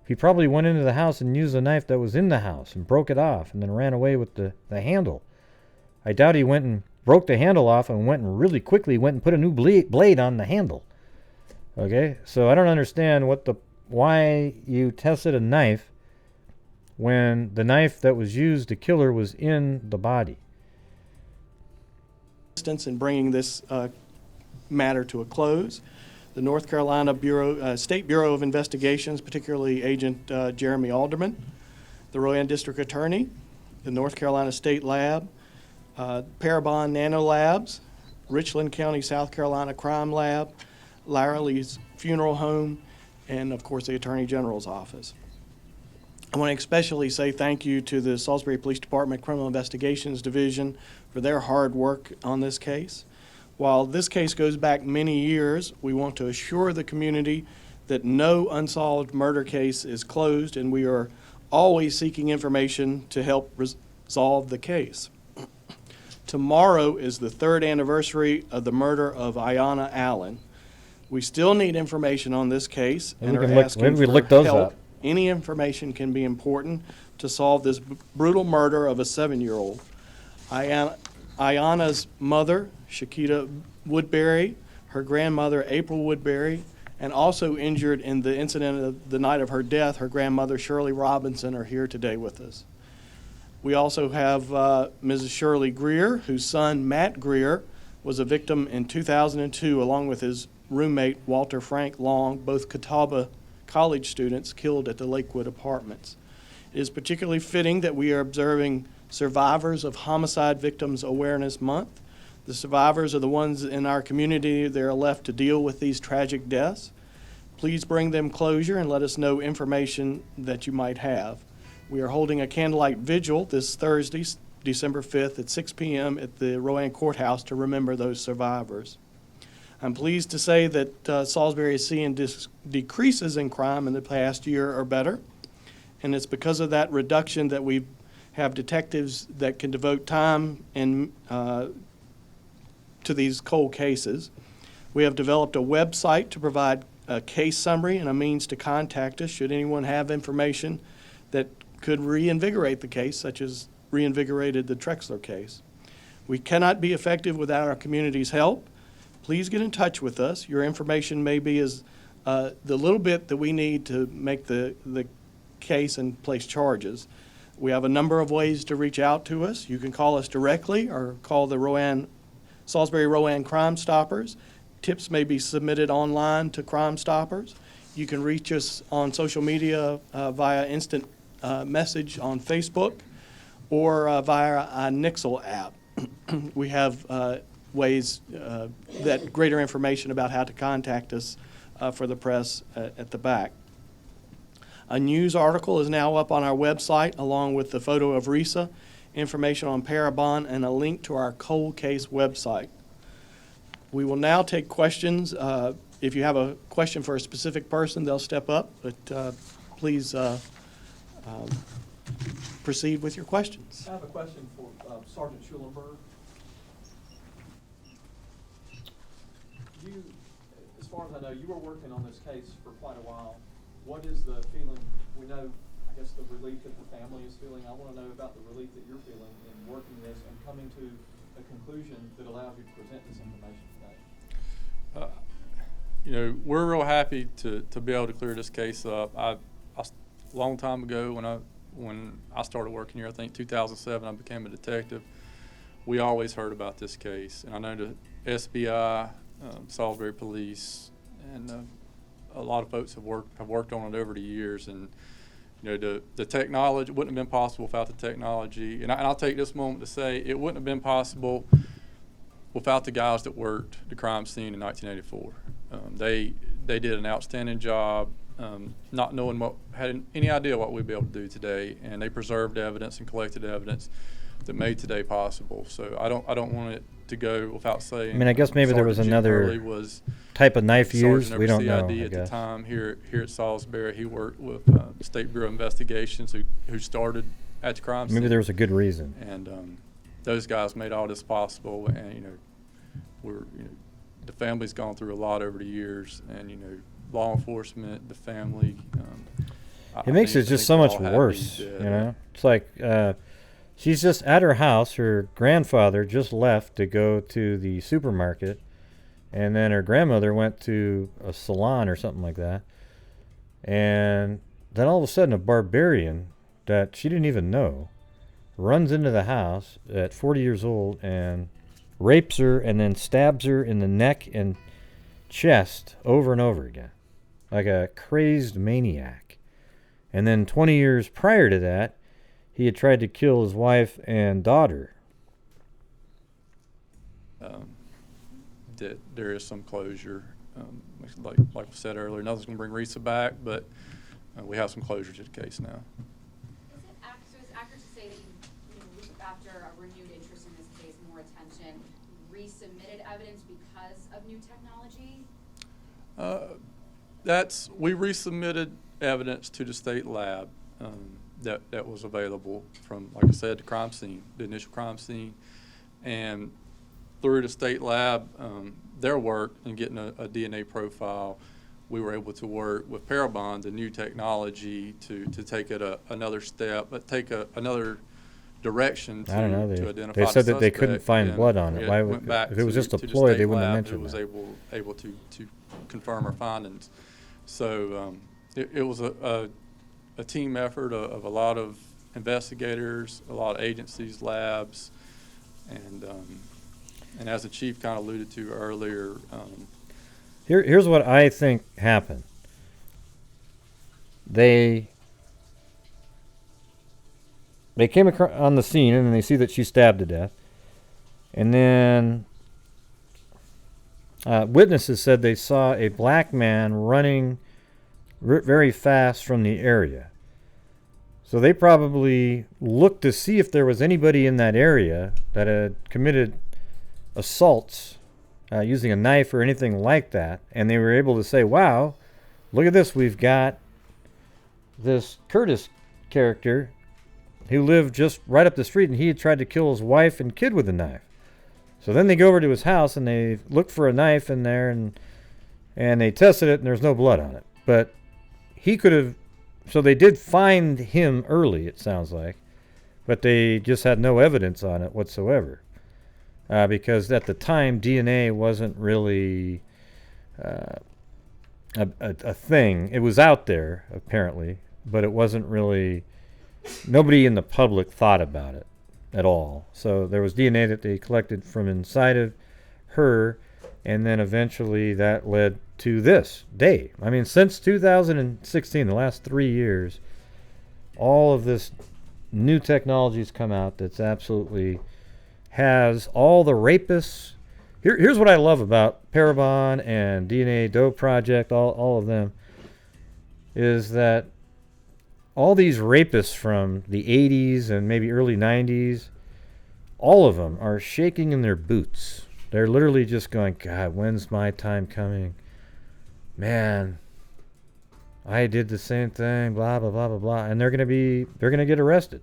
He probably went into the house and used a knife that was in the house and broke it off and then ran away with the handle. I doubt he went and broke the handle off and went and really quickly went and put a new blade on the handle. Okay, so I don't understand why you tested a knife when the knife that was used to kill her was in the body. In bringing this matter to a close, the North Carolina State Bureau of Investigations, particularly Agent Jeremy Alderman, the Rowan District Attorney, the North Carolina State Lab, Parabon Nano Labs, Richland County, South Carolina Crime Lab, Larry's Funeral Home, and of course the Attorney General's Office. I want to especially say thank you to the Salisbury Police Department Criminal Investigations Division for their hard work on this case. While this case goes back many years, we want to assure the community that no unsolved murder case is closed, and we are always seeking information to help resolve the case. Tomorrow is the 3rd anniversary of the murder of Ayanna Allen. We still need information on this case and are asking for help. Any information can be important to solve this brutal murder of a 7-year-old. Ayanna's mother, Shakita Woodbury, her grandmother, April Woodbury, and also injured in the incident of the night of her death, her grandmother, Shirley Robinson, are here today with us. We also have Mrs. Shirley Greer, whose son, Matt Greer, was a victim in 2002, along with his roommate, Walter Frank Long, both Catawba College students killed at the Lakewood Apartments. It is particularly fitting that we are observing Survivors of Homicide Victims Awareness Month. The survivors are the ones in our community that are left to deal with these tragic deaths. Please bring them closure and let us know information that you might have. We are holding a candlelight vigil this Thursday, December 5th at 6 p.m. at the Rowan Courthouse to remember those survivors. I'm pleased to say that Salisbury is seeing decreases in crime in the past year or better, and it's because of that reduction that we have detectives that can devote time to these cold cases. We have developed a website to provide a case summary and a means to contact us should anyone have information that could reinvigorate the case, such as reinvigorated the Trexler case. We cannot be effective without our community's help. Please get in touch with us. Your information may be the little bit that we need to make the case and place charges. We have a number of ways to reach out to us. You can call us directly or call the Salisbury Rowan Crime Stoppers. Tips may be submitted online to Crime Stoppers. You can reach us on social media via instant message on Facebook or via our Nixle app. We have ways that greater information about how to contact us for the press at the back. A news article is now up on our website along with the photo of Reesa, information on Parabon, and a link to our cold case website. We will now take questions. If you have a question for a specific person, they'll step up, but please proceed with your questions. I have a question for Sergeant Schulenberg. As far as I know, you were working on this case for quite a while. What is the feeling? We know, I guess, the relief that the family is feeling. I want to know about the relief that you're feeling in working this and coming to a conclusion that allows you to present this information today. We're real happy to be able to clear this case up. A long time ago when I started working here, I think 2007, I became a detective. We always heard about this case, and I know the SBI, Salisbury Police, and a lot of folks have worked on it over the years. And the technology wouldn't have been possible without the technology. And I'll take this moment to say it wouldn't have been possible without the guys that worked the crime scene in 1984. They did an outstanding job not knowing had any idea what we'd be able to do today, and they preserved evidence and collected evidence that made today possible. So I don't want it to go without saying. I mean, I guess maybe there was Sergeant Jim another Hurley was type of knife used. sergeant We over don't know, CID I at the guess. time here at Salisbury. He worked with State Bureau of Investigations, who started at the crime scene. Maybe there was a good reason. And those guys made all this possible. And the family's gone through a lot over the years, and law enforcement, the family. It makes it just so much worse, It's like she's just at her house. Her grandfather just left to go to the supermarket, and then her grandmother went to a salon or something like that. And then all of a sudden, a barbarian that she didn't even know runs into the house at 40 years old and rapes her and then stabs her in the neck and chest over and over again, like a crazed maniac. And then 20 years prior to that, he had tried to kill his wife and daughter. That there is some closure. Like we said earlier, nothing's going to bring Reesa back, but we have some closure to the case now. So it's accurate to say that after a renewed interest in this case, more attention, resubmitted evidence because of new technology? We resubmitted evidence to the state lab that was available from, like I said, the crime scene, the initial crime scene, and through the state lab, their work in getting a DNA profile, we were able to work with Parabon, the new technology, to take it another step, but take another direction to, I don't know. to identify They said the that they couldn't suspect, find and blood on it. Why went back if it was to- just a to the ploy, state they wouldn't have lab who mentioned was that. able to confirm our findings. So it was a team effort of a lot of investigators, a lot of agencies, labs, and as the chief kind of alluded to earlier. Here's what I think happened. They came on the scene and they see that she's stabbed to death. And then witnesses said they saw a black man running very fast from the area. So they probably looked to see if there was anybody in that area that had committed assaults using a knife or anything like that. And they were able to say, wow, look at this. We've got this Curtis character who lived just right up the street, and he had tried to kill his wife and kid with a knife. So then they go over to his house and they look for a knife in there, and they tested it, and there's no blood on it. But he could have, so they did find him early, it sounds like, but they just had no evidence on it whatsoever. Because at the time, DNA wasn't really a thing. It was out there, apparently, but it wasn't really, nobody in the public thought about it at all. So there was DNA that they collected from inside of her, and then eventually that led to this day. I mean, since 2016, the last 3 years, all of this new technology's come out that's absolutely has all the rapists. Here's what I love about Parabon and DNA Doe Project, all of them, is that all these rapists from the 80s and maybe early 90s, all of them are shaking in their boots. They're literally just going, God, when's my time coming? Man, I did the same thing, blah, blah, blah, blah, blah. And they're going to get arrested.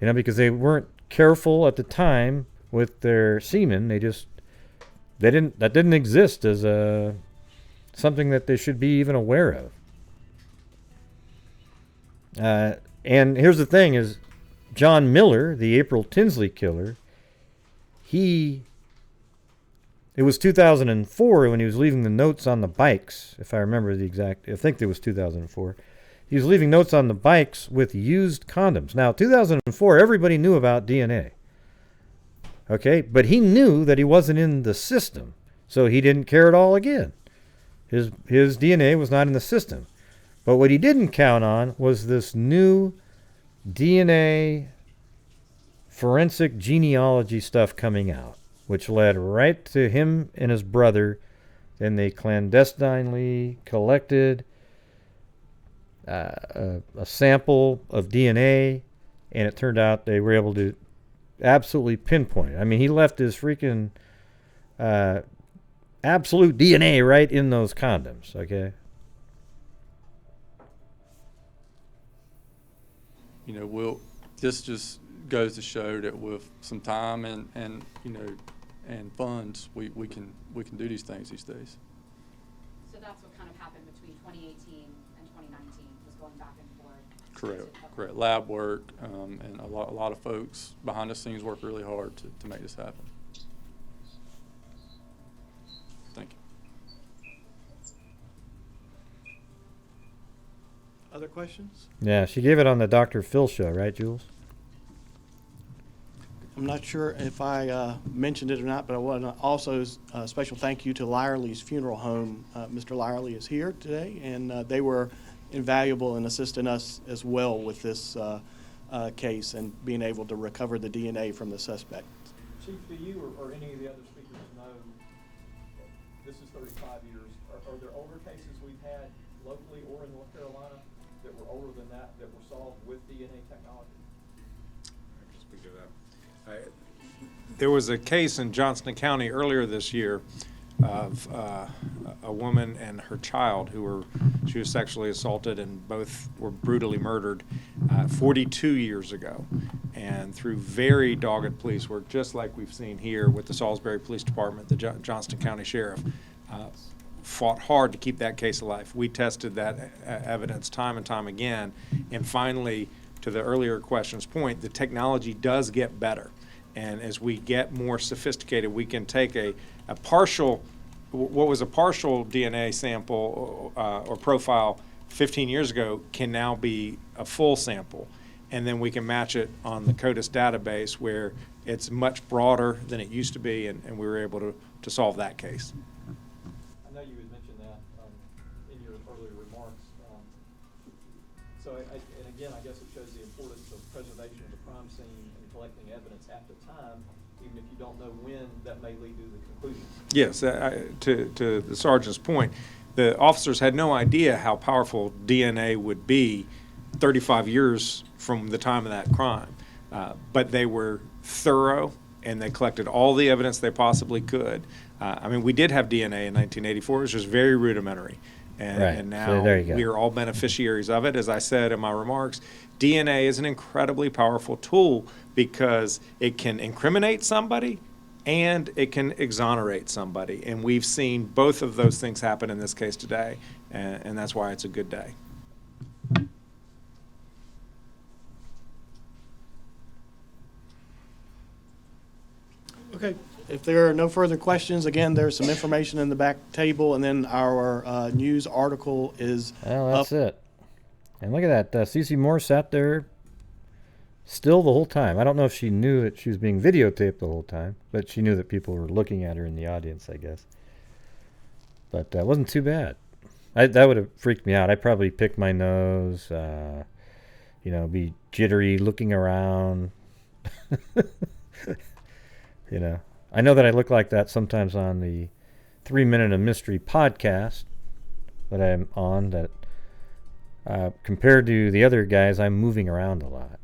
Because they weren't careful at the time with their semen. That didn't exist as something that they should be even aware of. And here's the thing is, John Miller, the April Tinsley killer, it was 2004 when he was leaving the notes on the bikes, if I remember the exact, I think it was 2004. He was leaving notes on the bikes with used condoms. Now, 2004, everybody knew about DNA. Okay, but he knew that he wasn't in the system, so he didn't care at all again. His DNA was not in the system. But what he didn't count on was this new DNA forensic genealogy stuff coming out, which led right to him and his brother. Then they clandestinely collected a sample of DNA, and it turned out they were able to absolutely pinpoint it. I mean, he left his freaking absolute DNA right in those condoms, okay? You know, this just goes to show that with some time and you know, and funds, we can do these things these days. So that's what kind of happened between 2018 and 2019, was going back and forth. Correct. Lab work, and a lot of folks behind the scenes work really hard to make this happen. Thank you. Other questions? Yeah, she gave it on the Dr. Phil show, right, Jules? I'm not sure if I mentioned it or not, but I want to also special thank you to Lyerly's Funeral Home. Mr. Lyerly is here today, and they were invaluable in assisting us as well with this case and being able to recover the DNA from the suspect. Chief, do you or any of the other speakers know, this is 35 years, are there older cases we've had locally or in North Carolina that were older than that were solved with DNA technology? I can speak to that. There was a case in Johnston County earlier this year of a woman and her child she was sexually assaulted, and both were brutally murdered 42 years ago. And through very dogged police work, just like we've seen here with the Salisbury Police Department, the Johnston County Sheriff fought hard to keep that case alive. We tested that evidence time and time again, and finally, to the earlier question's point, the technology does get better. And as we get more sophisticated, we can take a partial, what was a partial DNA sample or profile 15 years ago can now be a full sample. And then we can match it on the CODIS database where it's much broader than it used to be, and we were able to solve that case. I know you had mentioned that in your earlier remarks. And again, I guess it shows the importance of preservation of the crime scene and collecting evidence at the time, even if you don't know when that may lead to the conclusion. Yes, to the sergeant's point, the officers had no idea how powerful DNA would be 35 years from the time of that crime. But they were thorough, and they collected all the evidence they possibly could. I mean, we did have DNA in 1984. It was just very rudimentary. And now so we are all beneficiaries of it. As I said in my remarks, DNA is an incredibly powerful tool because it can incriminate somebody and it can exonerate somebody. And we've seen both of those things happen in this case today, and that's why it's a good day. Okay. If there are no further questions, again, there's some information in the back table, and then our news article is Well, that's it. And look at that. Cece Moore sat there still the whole time. I don't know if she knew that she was being videotaped the whole time, but she knew that people were looking at her in the audience, I guess. But that wasn't too bad. That would have freaked me out. I'd probably pick my nose, be jittery, looking around. I know that I look like that sometimes on the 3 Minute of Mystery podcast that I'm on, that compared to the other guys, I'm moving around a lot.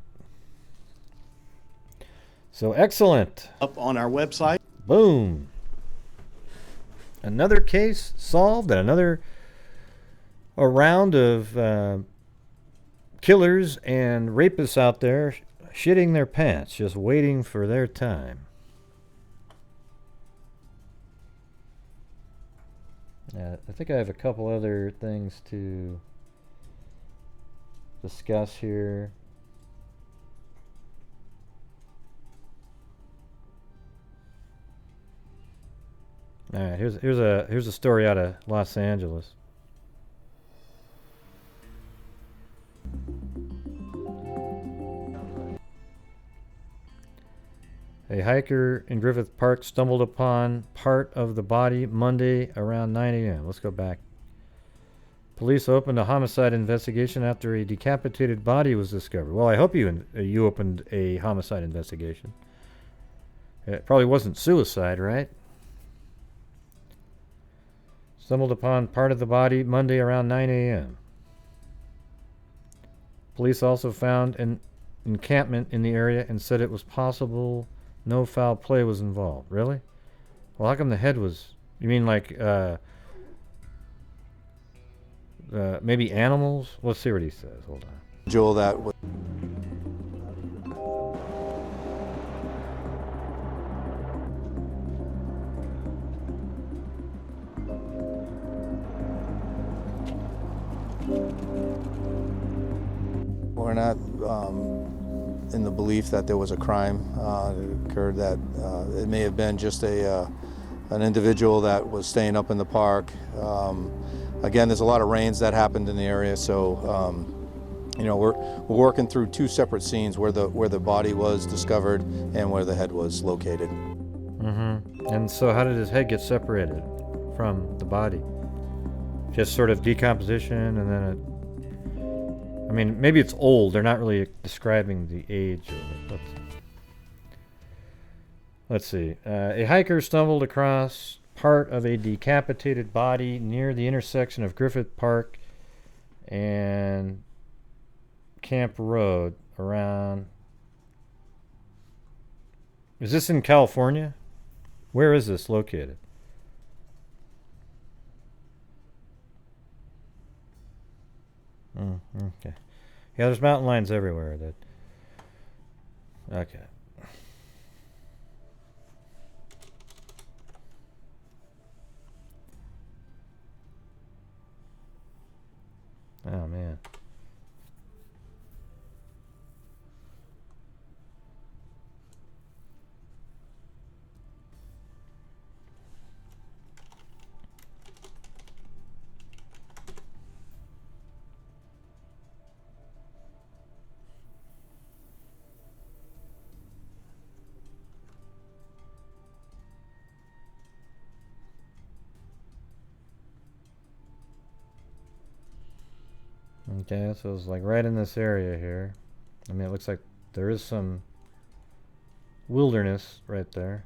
So excellent. Up on our website. Boom. Another case solved, and another round of killers and rapists out there shitting their pants, just waiting for their time. I think I have a couple other things to discuss here. All right, here's a story out of Los Angeles. A hiker in Griffith Park stumbled upon part of the body Monday around 9 a.m. Let's go back. Police opened a homicide investigation after a decapitated body was discovered. Well, I hope you opened a homicide investigation. It probably wasn't suicide, right? Stumbled upon part of the body Monday around 9 a.m. Police also found an encampment in the area and said it was possible no foul play was involved. Really? Well, how come the head was... You mean like maybe animals? Let's see what he says. Hold on. Joel, that was... We're not in the belief that there was a crime that occurred, that it may have been just an individual that was staying up in the park. Again, there's a lot of rains that happened in the area, so you know, we're working through two separate scenes, where the body was discovered and where the head was located. Mm-hmm. And so how did his head get separated from the body? Just sort of decomposition, and then it... I mean, maybe it's old. They're not really describing the age of it. Let's see. A hiker stumbled across part of a decapitated body near the intersection of Griffith Park and Camp Road around... Is this in California? Where is this located? Okay. Yeah, there's mountain lions everywhere. Okay. Oh, man. Okay, so it's like right in this area here. I mean, it looks like there is some wilderness right there.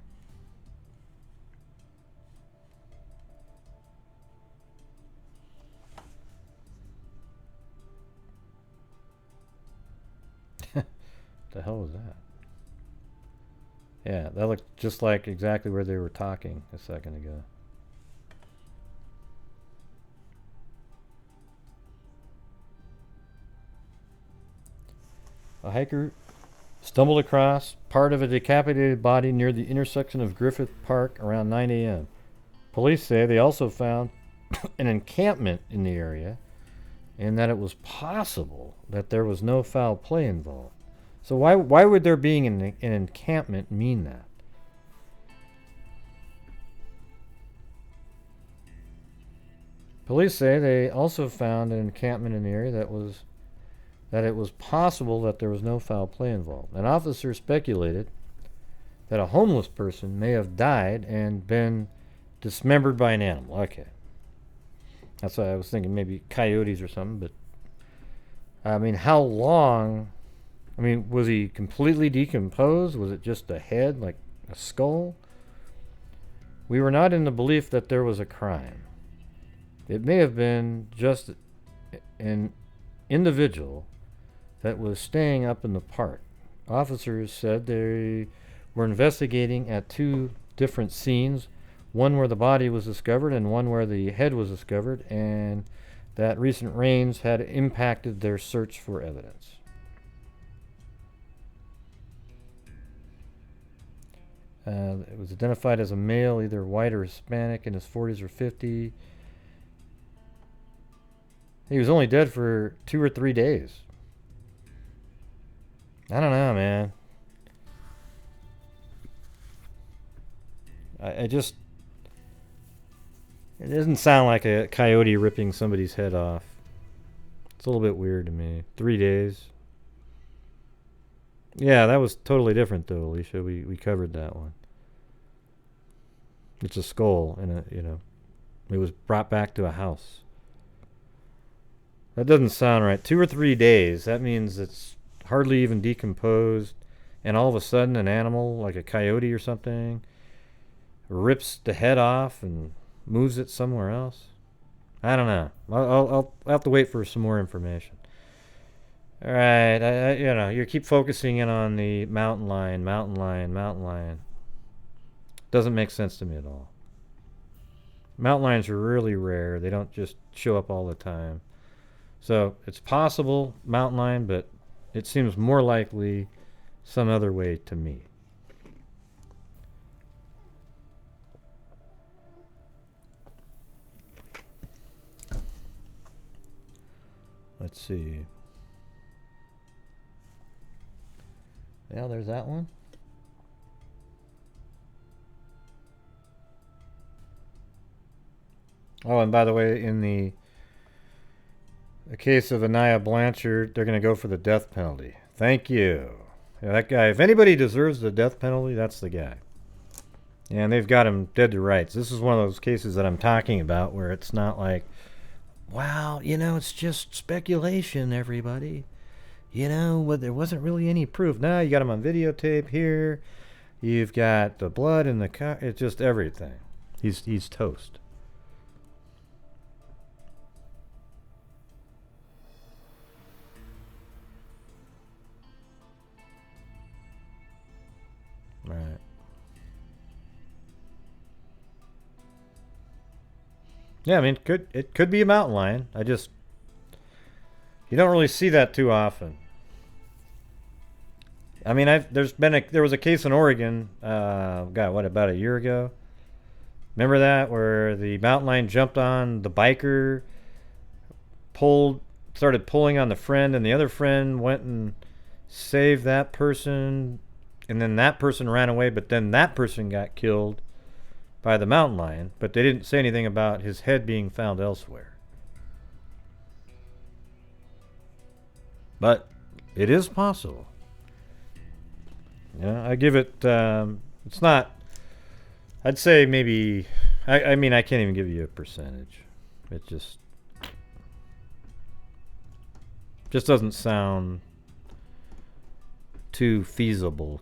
The hell was that? Yeah, that looked just like exactly where they were talking a second ago. A hiker stumbled across part of a decapitated body near the intersection of Griffith Park around 9 a.m. Police say they also found an encampment in the area and that it was possible that there was no foul play involved. So why would there being an encampment mean that? Police say they also found an encampment in the area that it was possible that there was no foul play involved. An officer speculated that a homeless person may have died and been dismembered by an animal. Okay. That's why I was thinking maybe coyotes or something, but I mean, how long? I mean, was he completely decomposed? Was it just a head, like a skull? We were not in the belief that there was a crime. It may have been just an individual that was staying up in the park. Officers said they were investigating at two different scenes, one where the body was discovered and one where the head was discovered, and that recent rains had impacted their search for evidence. It was identified as a male, either white or Hispanic, in his 40s or 50s. He was only dead for 2 or 3 days. I don't know, man. I just... It doesn't sound like a coyote ripping somebody's head off. It's a little bit weird to me. 3 days. Yeah, that was totally different, though, Alicia. We covered that one. It's a skull, and it was brought back to a house. That doesn't sound right. 2 or 3 days. That means it's hardly even decomposed, and all of a sudden an animal, like a coyote or something, rips the head off and moves it somewhere else. I don't know. I'll have to wait for some more information. All right, you know, you keep focusing in on the mountain lion, mountain lion, mountain lion. Doesn't make sense to me at all. Mountain lions are really rare. They don't just show up all the time. So it's possible mountain lion, but it seems more likely some other way to me. Let's see. Yeah, there's that one. Oh, and by the way, in the case of Anaya Blanchard, they're going to go for the death penalty. Thank you. Yeah, that guy, if anybody deserves the death penalty, that's the guy. And they've got him dead to rights. This is one of those cases that I'm talking about where it's not like, wow, you know, it's just speculation, everybody. You know, but there wasn't really any proof. No, you got him on videotape here. You've got the blood in the car. It's just everything. He's toast. Right. Yeah, I mean, it could be a mountain lion. You don't really see that too often. I mean, there was a case in Oregon, God, about a year ago? Remember that, where the mountain lion jumped on the biker, started pulling on the friend, and the other friend went and saved that person, and then that person ran away, but then that person got killed by the mountain lion, but they didn't say anything about his head being found elsewhere. But it is possible. Yeah, I give it, it's not, I'd say maybe, I mean, I can't even give you a percentage. It just doesn't sound too feasible.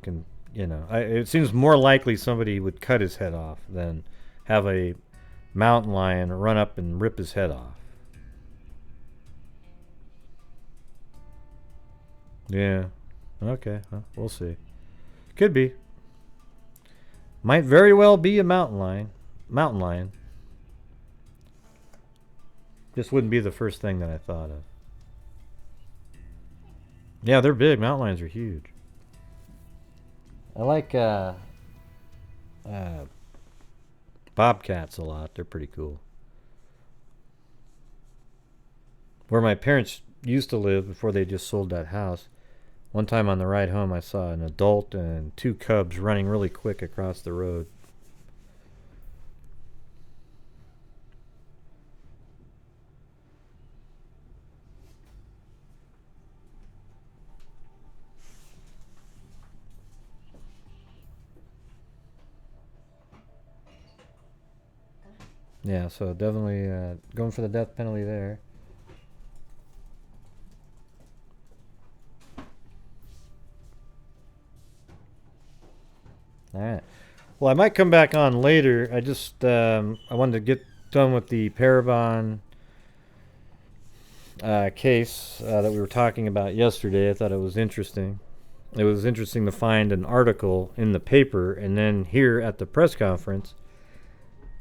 It seems more likely somebody would cut his head off than have a mountain lion run up and rip his head off. Yeah. Okay. Well, we'll see. Could be. Might very well be a mountain lion. Mountain lion. Just wouldn't be the first thing that I thought of. Yeah, they're big. Mountain lions are huge. I like bobcats a lot. They're pretty cool. Where my parents used to live before they just sold that house, one time on the ride home I saw an adult and two cubs running really quick across the road. Yeah, so definitely going for the death penalty there. Alright. Well, I might come back on later. I just, I wanted to get done with the Parabon case that we were talking about yesterday. I thought it was interesting. It was interesting to find an article in the paper and then here at the press conference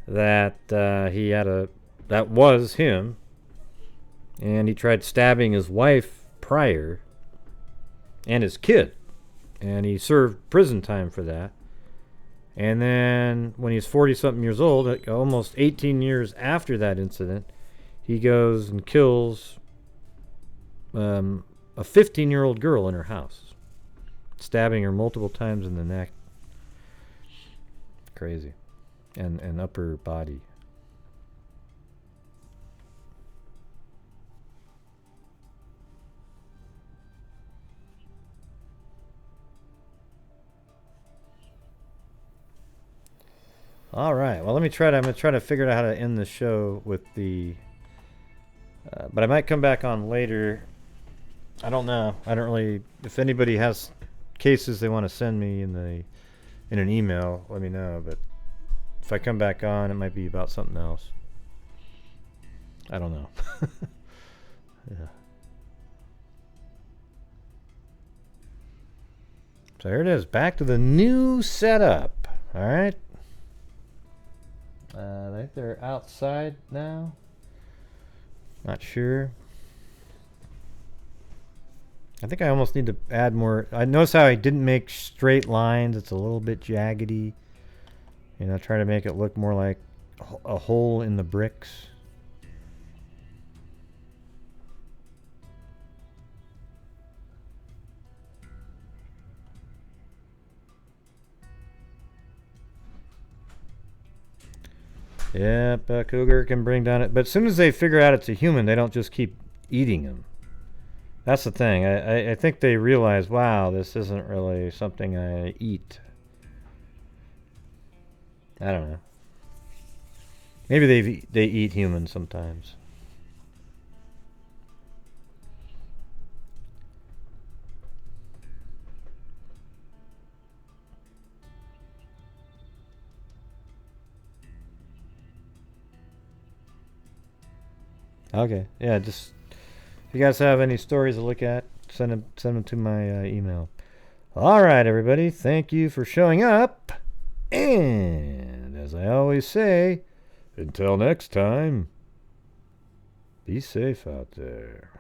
that that was him, and he tried stabbing his wife prior and his kid, and he served prison time for that. And then when he's 40-something years old, almost 18 years after that incident, he goes and kills a 15-year-old girl in her house, stabbing her multiple times in the neck. Crazy. And upper body. All right. Well, I'm going to try to figure out how to end the show with the but I might come back on later. I don't know. I don't really, if anybody has cases they want to send me in an email, let me know, but if I come back on, it might be about something else. I don't know. Yeah. So here it is, back to the new setup. All right. I think they're outside now. Not sure. I think I almost need to add more. I notice how I didn't make straight lines. It's a little bit jaggedy. You know, try to make it look more like a hole in the bricks. Yep, a cougar can bring down it. But as soon as they figure out it's a human, they don't just keep eating him. That's the thing. I think they realize, wow, this isn't really something I eat. I don't know. Maybe they eat humans sometimes. Okay, yeah, just if you guys have any stories to look at, send them to my email. All right, everybody, thank you for showing up. And as I always say, until next time, be safe out there.